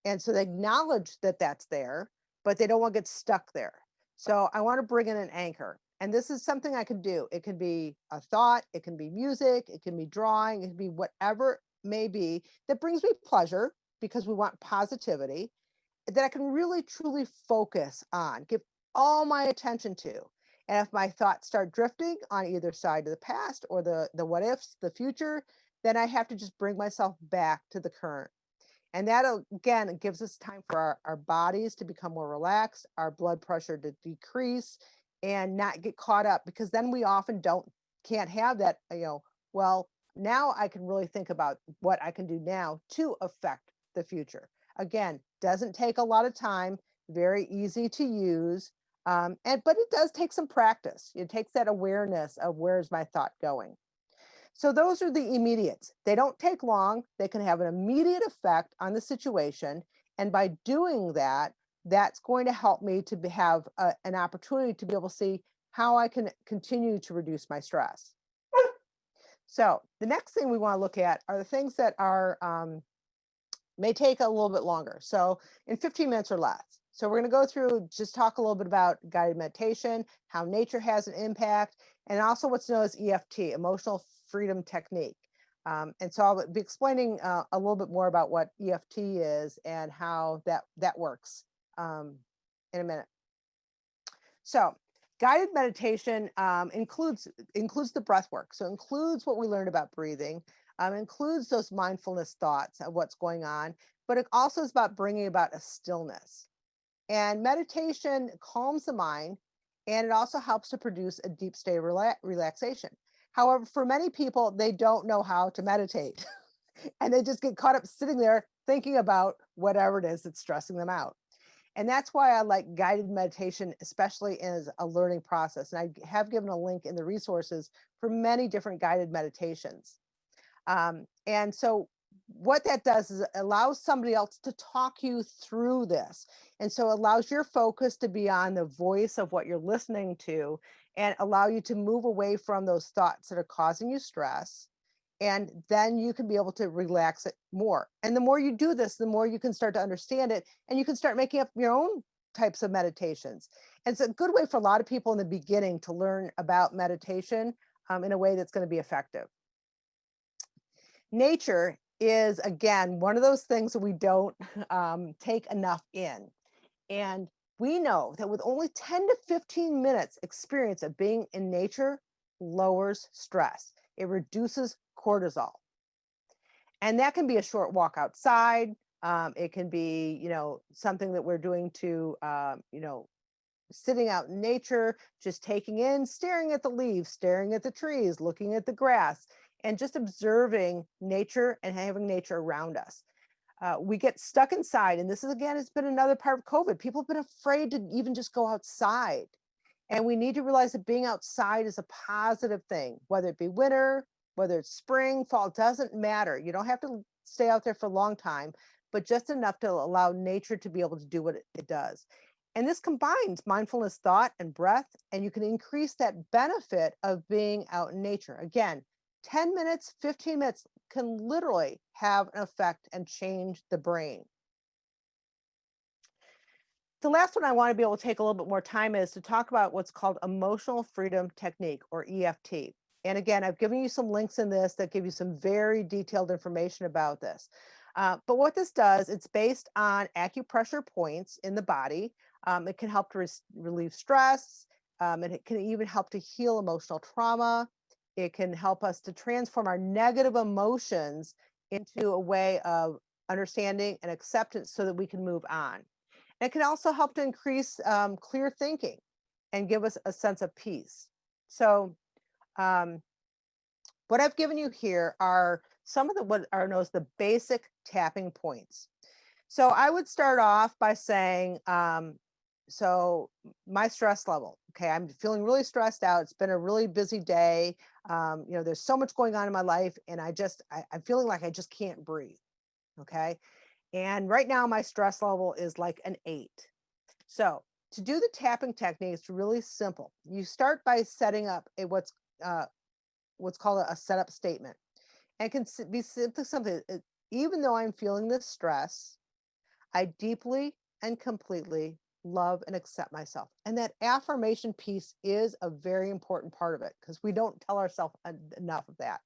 And so they acknowledge that that's there, but they don't want to get stuck there. So I want to bring in an anchor. And this is something I can do. It can be a thought, it can be music, it can be drawing, it can be whatever it may be that brings me pleasure, because we want positivity, that I can really truly focus on, give all my attention to. And if my thoughts start drifting on either side of the past or the what ifs, the future, then I have to just bring myself back to the current. And that, again, it gives us time for our bodies to become more relaxed, our blood pressure to decrease, and not get caught up, because then we often can't have that, well, now I can really think about what I can do now to affect the future. Again, doesn't take a lot of time, very easy to use, but it does take some practice. It takes that awareness of, where's my thought going? So those are the immediates. They don't take long. They can have an immediate effect on the situation. And by doing that, that's going to help me to have an opportunity to be able to see how I can continue to reduce my stress. So the next thing we want to look at are the things that are may take a little bit longer. So in 15 minutes or less. So we're going to go through, just talk a little bit about guided meditation, how nature has an impact, and also what's known as EFT, emotional freedom technique. And so I'll be explaining a little bit more about what EFT is and how that works in a minute. So guided meditation includes the breath work. So includes what we learned about breathing, includes those mindfulness thoughts of what's going on, but it also is about bringing about a stillness. And meditation calms the mind, and it also helps to produce a deep state of relaxation. However, for many people, they don't know how to meditate and they just get caught up sitting there thinking about whatever it is that's stressing them out. And that's why I like guided meditation, especially as a learning process. And I have given a link in the resources for many different guided meditations. And so what that does is it allows somebody else to talk you through this. And so it allows your focus to be on the voice of what you're listening to, and allow you to move away from those thoughts that are causing you stress. And then you can be able to relax it more. And the more you do this, the more you can start to understand it, and you can start making up your own types of meditations. And it's a good way for a lot of people in the beginning to learn about meditation in a way that's going to be effective. Nature is, again, one of those things that we don't take enough in. And we know that with only 10 to 15 minutes experience of being in nature lowers stress. It reduces cortisol. And that can be a short walk outside. It can be, something that we're doing to, sitting out in nature, just taking in, staring at the leaves, staring at the trees, looking at the grass, and just observing nature and having nature around us. We get stuck inside. And this is, again, it's been another part of COVID. People have been afraid to even just go outside. And we need to realize that being outside is a positive thing, whether it be winter, whether it's spring, fall, doesn't matter. You don't have to stay out there for a long time, but just enough to allow nature to be able to do what it does. And this combines mindfulness thought and breath, and you can increase that benefit of being out in nature. Again, 10 minutes, 15 minutes can literally have an effect and change the brain. The last one I want to be able to take a little bit more time is to talk about what's called emotional freedom technique, or EFT. And again, I've given you some links in this that give you some very detailed information about this. But what this does, it's based on acupressure points in the body. It can help to relieve stress, and it can even help to heal emotional trauma. It can help us to transform our negative emotions into a way of understanding and acceptance so that we can move on. It can also help to increase clear thinking and give us a sense of peace. So what I've given you here are some of what are known as the basic tapping points. So I would start off by saying, so my stress level, okay, I'm feeling really stressed out. It's been a really busy day. There's so much going on in my life, and I'm feeling like I just can't breathe, okay? And right now my stress level is like an 8. So to do the tapping technique, it's really simple. You start by setting up what's called a setup statement. And it can be simply something, even though I'm feeling this stress, I deeply and completely love and accept myself. And that affirmation piece is a very important part of it, because we don't tell ourselves enough of that.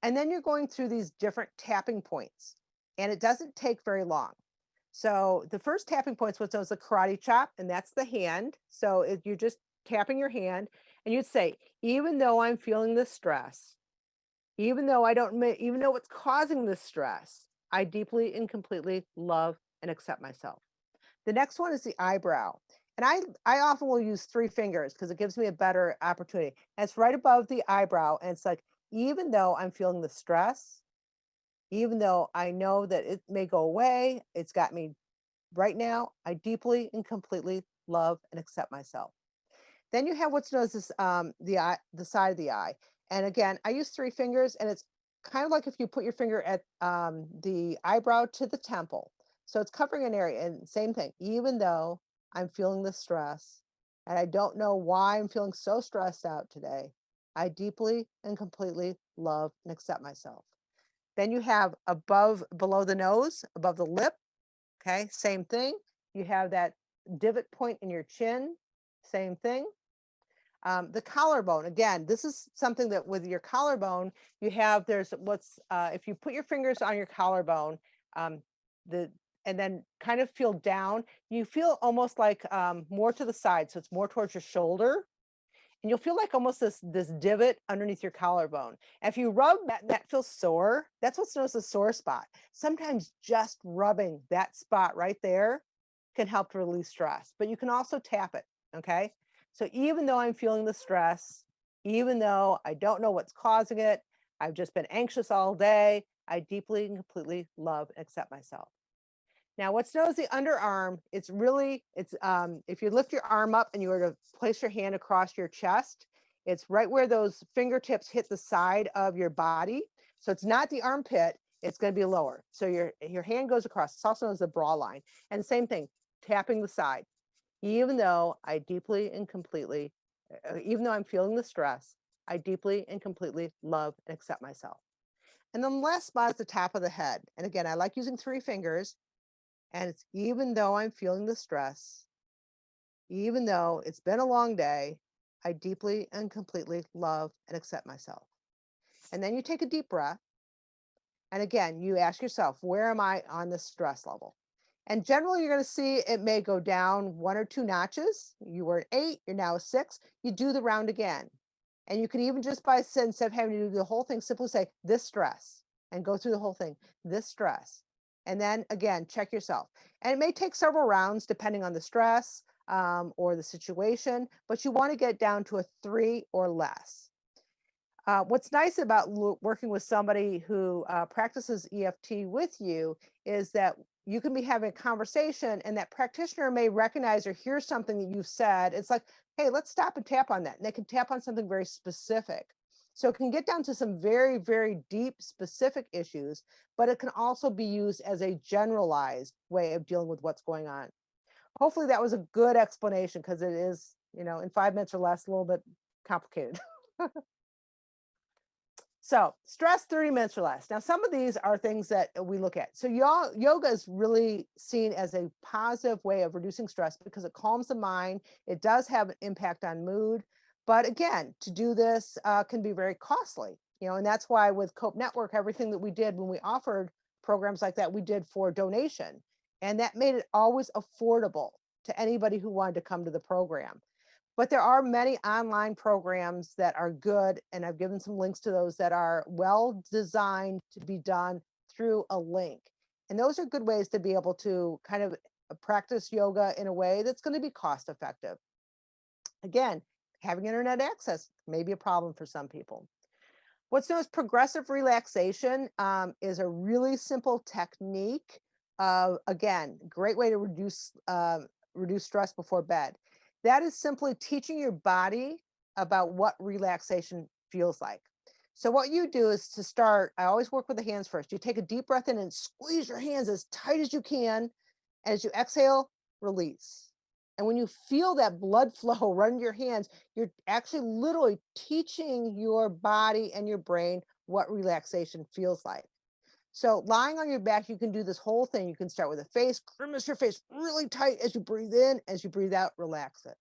And then you're going through these different tapping points, and it doesn't take very long. So the first tapping point is what's known as a karate chop, and that's the hand. So you're just tapping your hand, and you'd say, even though I'm feeling this stress, even though I don't even know what's causing this stress, I deeply and completely love and accept myself. The next one is the eyebrow. And I often will use 3 fingers because it gives me a better opportunity. And it's right above the eyebrow. And it's like, even though I'm feeling the stress, even though I know that it may go away, it's got me right now, I deeply and completely love and accept myself. Then you have what's known as this, the side of the eye. And again, I use 3 fingers, and it's kind of like if you put your finger at the eyebrow to the temple. So it's covering an area, and same thing, even though I'm feeling the stress and I don't know why I'm feeling so stressed out today, I deeply and completely love and accept myself. Then you have below the nose, above the lip. Okay, same thing. You have that divot point in your chin, same thing. The collarbone, again, this is something that with your collarbone, if you put your fingers on your collarbone, and then kind of feel down, you feel almost like more to the side. So it's more towards your shoulder. And you'll feel like almost this divot underneath your collarbone. And if you rub that feels sore, that's what's known as a sore spot. Sometimes just rubbing that spot right there can help to release stress, but you can also tap it, okay? So even though I'm feeling the stress, even though I don't know what's causing it, I've just been anxious all day, I deeply and completely love and accept myself. Now, what's known as the underarm, it's if you lift your arm up and you were to place your hand across your chest, it's right where those fingertips hit the side of your body. So it's not the armpit, it's going to be lower. So your hand goes across. It's also known as the bra line. And same thing, tapping the side. Even though I'm feeling the stress, I deeply and completely love and accept myself. And then the last spot is the top of the head. And again, I like using 3 fingers. And it's even though I'm feeling the stress, even though it's been a long day, I deeply and completely love and accept myself. And then you take a deep breath. And again, you ask yourself, where am I on this stress level? And generally, you're going to see it may go down 1 or 2 notches. You were at 8, you're now 6. You do the round again. And you can even just instead of having to do the whole thing, simply say this stress and go through the whole thing, this stress. And then again, check yourself. And it may take several rounds depending on the stress or the situation, but you want to get down to a 3 or less. What's nice about working with somebody who practices EFT with you is that you can be having a conversation and that practitioner may recognize or hear something that you've said. It's like, hey, let's stop and tap on that. And they can tap on something very specific. So it can get down to some very, very deep specific issues, but it can also be used as a generalized way of dealing with what's going on. Hopefully that was a good explanation, because it is, in 5 minutes or less, a little bit complicated. So stress 30 minutes or less. Now, some of these are things that we look at. So yoga is really seen as a positive way of reducing stress because it calms the mind. It does have an impact on mood. But again, to do this can be very costly, and that's why with Cope Network, everything that we did when we offered programs like that, we did for donation. And that made it always affordable to anybody who wanted to come to the program. But there are many online programs that are good, and I've given some links to those that are well designed to be done through a link. And those are good ways to be able to kind of practice yoga in a way that's going to be cost effective. Again, having internet access may be a problem for some people. What's known as progressive relaxation is a really simple technique. Again, great way to reduce stress before bed. That is simply teaching your body about what relaxation feels like. So what you do is to start, I always work with the hands first. You take a deep breath in and squeeze your hands as tight as you can. And as you exhale, release. And when you feel that blood flow run your hands, you're actually literally teaching your body and your brain what relaxation feels like. So lying on your back, you can do this whole thing. You can start with a face, grimace your face really tight as you breathe in, as you breathe out, relax it.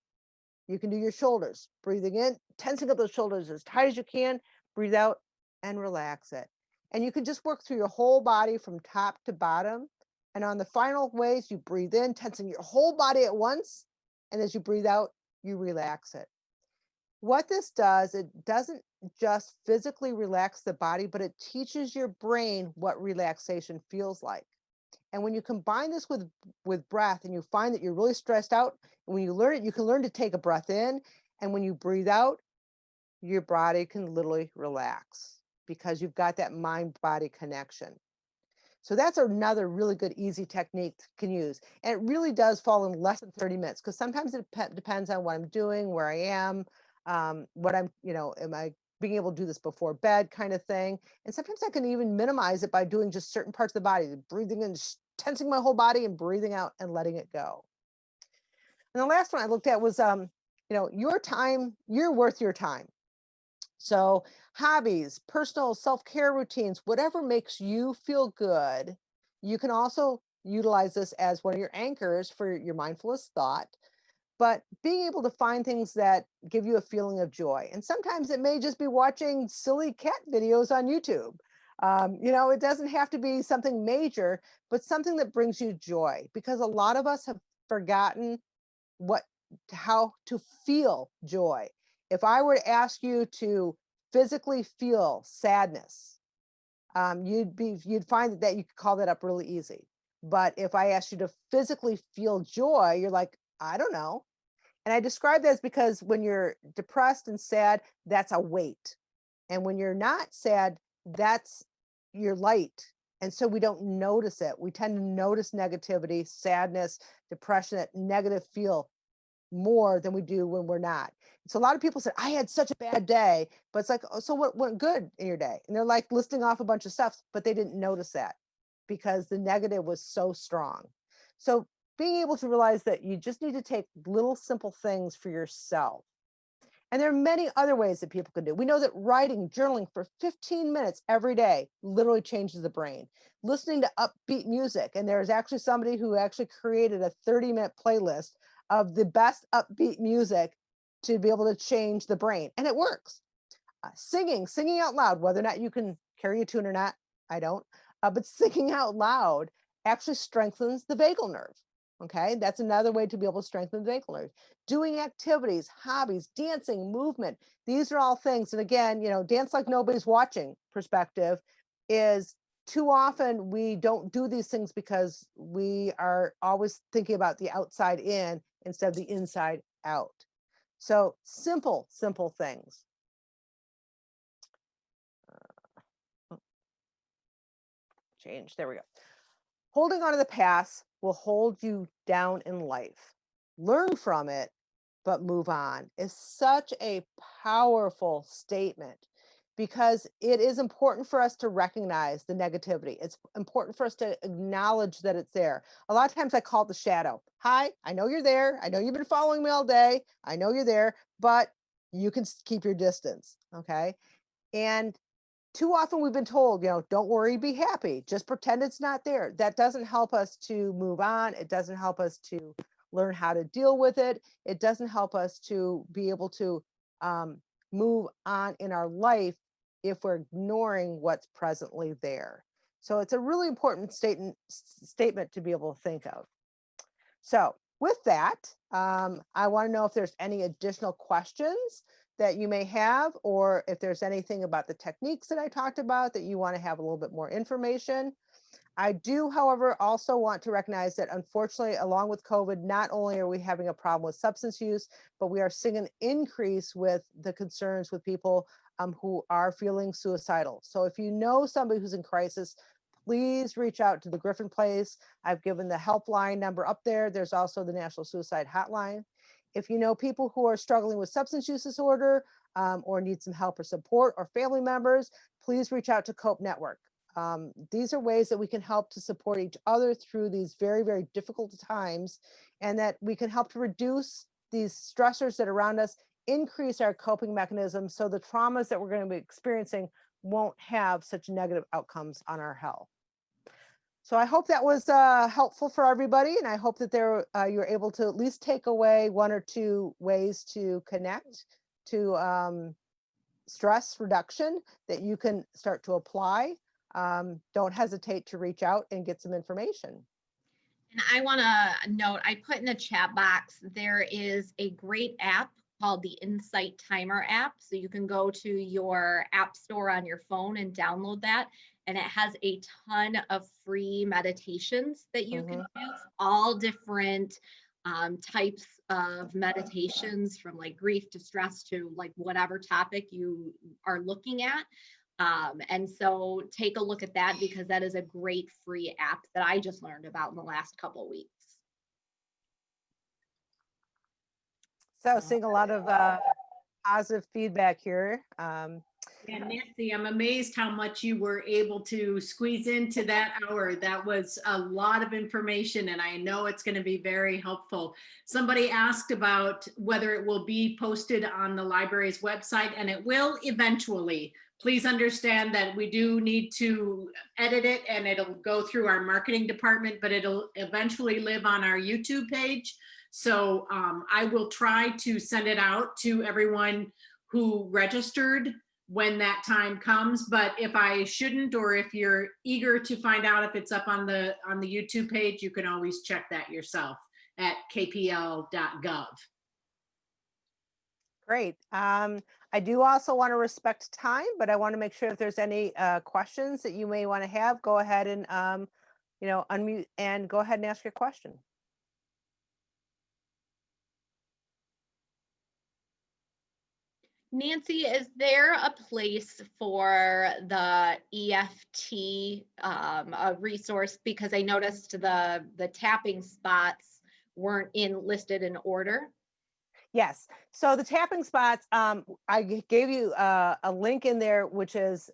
You can do your shoulders, breathing in, tensing up those shoulders as tight as you can, breathe out and relax it. And you can just work through your whole body from top to bottom. And on the final ways, you breathe in, tensing your whole body at once. And as you breathe out, you relax it. What this does, it doesn't just physically relax the body, but it teaches your brain what relaxation feels like. And when you combine this with breath, and you find that you're really stressed out, and when you learn it, you can learn to take a breath in. And when you breathe out, your body can literally relax because you've got that mind-body connection. So that's another really good, easy technique you can use. And it really does fall in less than 30 minutes, because sometimes it depends on what I'm doing, where I am, what I'm, am I being able to do this before bed kind of thing. And sometimes I can even minimize it by doing just certain parts of the body, breathing in, tensing my whole body, and breathing out and letting it go. And the last one I looked at was, your time, you're worth your time. So hobbies, personal self-care routines, whatever makes you feel good. You can also utilize this as one of your anchors for your mindfulness thought, but being able to find things that give you a feeling of joy. And sometimes it may just be watching silly cat videos on YouTube. It doesn't have to be something major, but something that brings you joy, because a lot of us have forgotten how to feel joy. If I were to ask you to physically feel sadness, you'd find that you could call that up really easy. But if I asked you to physically feel joy, you're like, I don't know. And I describe that as because when you're depressed and sad, that's a weight. And when you're not sad, that's your light. And so we don't notice it. We tend to notice negativity, sadness, depression, that negative feel more than we do when we're not. So a lot of people say, I had such a bad day, but it's like, oh, so what went good in your day? And they're like listing off a bunch of stuff, but they didn't notice that because the negative was so strong. So being able to realize that you just need to take little simple things for yourself. And there are many other ways that people can do. We know that writing, journaling for 15 minutes every day literally changes the brain. Listening to upbeat music. And there's actually somebody who actually created a 30-minute playlist of the best upbeat music to be able to change the brain. And it works. Singing out loud, whether or not you can carry a tune or not, I don't. But singing out loud actually strengthens the vagal nerve. Okay, that's another way to be able to strengthen the vagal nerve. Doing activities, hobbies, dancing, movement. These are all things. And again, dance like nobody's watching perspective is too often we don't do these things because we are always thinking about the outside in instead of the inside out. So simple things. Change. There we go. Holding on to the past will hold you down in life. Learn from it, but move on is such a powerful statement. because it is important for us to recognize the negativity. It's important for us to acknowledge that it's there. A lot of times I call it the shadow. Hi, I know you're there. I know you've been following me all day. I know you're there, but you can keep your distance. Okay. And too often we've been told, don't worry, be happy. Just pretend it's not there. That doesn't help us to move on. It doesn't help us to learn how to deal with it. It doesn't help us to be able to move on in our life if we're ignoring what's presently there. So it's a really important statement to be able to think of. So with that, I want to know if there's any additional questions that you may have, or if there's anything about the techniques that I talked about that you want to have a little bit more information. I do, however, also want to recognize that unfortunately, along with COVID, not only are we having a problem with substance use, but we are seeing an increase with the concerns with people who are feeling suicidal. So if you know somebody who's in crisis, please reach out to the Griffin Place. I've given the helpline number up there. There's also the National Suicide Hotline. If you know people who are struggling with substance use disorder or need some help or support, or family members, please reach out to COPE Network. These are ways that we can help to support each other through these very, very difficult times, and that we can help to reduce these stressors that are around us, increase our coping mechanisms so the traumas that we're going to be experiencing won't have such negative outcomes on our health. So I hope that was helpful for everybody, and I hope that you're able to at least take away one or two ways to connect to stress reduction that you can start to apply. Don't hesitate to reach out and get some information. And I want to note, I put in the chat box, there is a great app called the Insight Timer app. So you can go to your app store on your phone and download that. And it has a ton of free meditations that you can use, all different types of meditations, from like grief to stress to like whatever topic you are looking at. And so take a look at that, because that is a great free app that I just learned about in the last couple of weeks. So seeing a lot of positive feedback here. And Nancy, I'm amazed how much you were able to squeeze into that hour. That was a lot of information, and I know it's going to be very helpful. Somebody asked about whether it will be posted on the library's website, and it will eventually. Please understand that we do need to edit it, and it'll go through our marketing department, but it'll eventually live on our YouTube page. So I will try to send it out to everyone who registered when that time comes. But if I shouldn't, or if you're eager to find out if it's up on the YouTube page, you can always check that yourself at kpl.gov. Great. I do also want to respect time, but I want to make sure if there's any questions that you may want to have, go ahead and unmute and go ahead and ask your question. Nancy, is there a place for the EFT a resource? Because I noticed the tapping spots weren't listed in order. Yes. So the tapping spots, I gave you a link in there, which is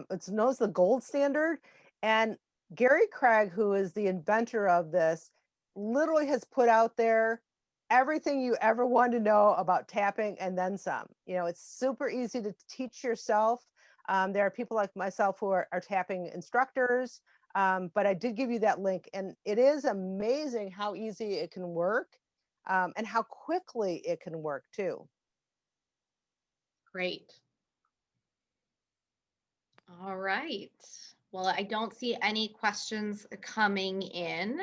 it's known as the gold standard. And Gary Craig, who is the inventor of this, literally has put out there everything you ever wanted to know about tapping and then some. It's super easy to teach yourself. There are people like myself who are tapping instructors, but I did give you that link, and it is amazing how easy it can work and how quickly it can work too. Great. All right. Well, I don't see any questions coming in.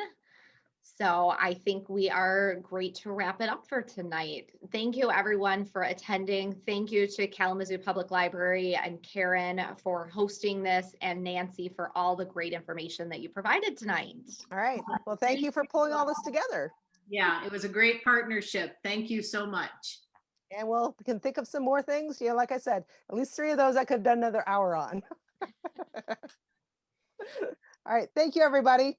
So I think we are great to wrap it up for tonight. Thank you everyone for attending. Thank you to Kalamazoo Public Library and Karen for hosting this, and Nancy for all the great information that you provided tonight. All right. Well, thank you for pulling all this together. Yeah, it was a great partnership. Thank you so much. And we can think of some more things. Like I said, at least 3 of those I could have done another hour on. All right. Thank you, everybody.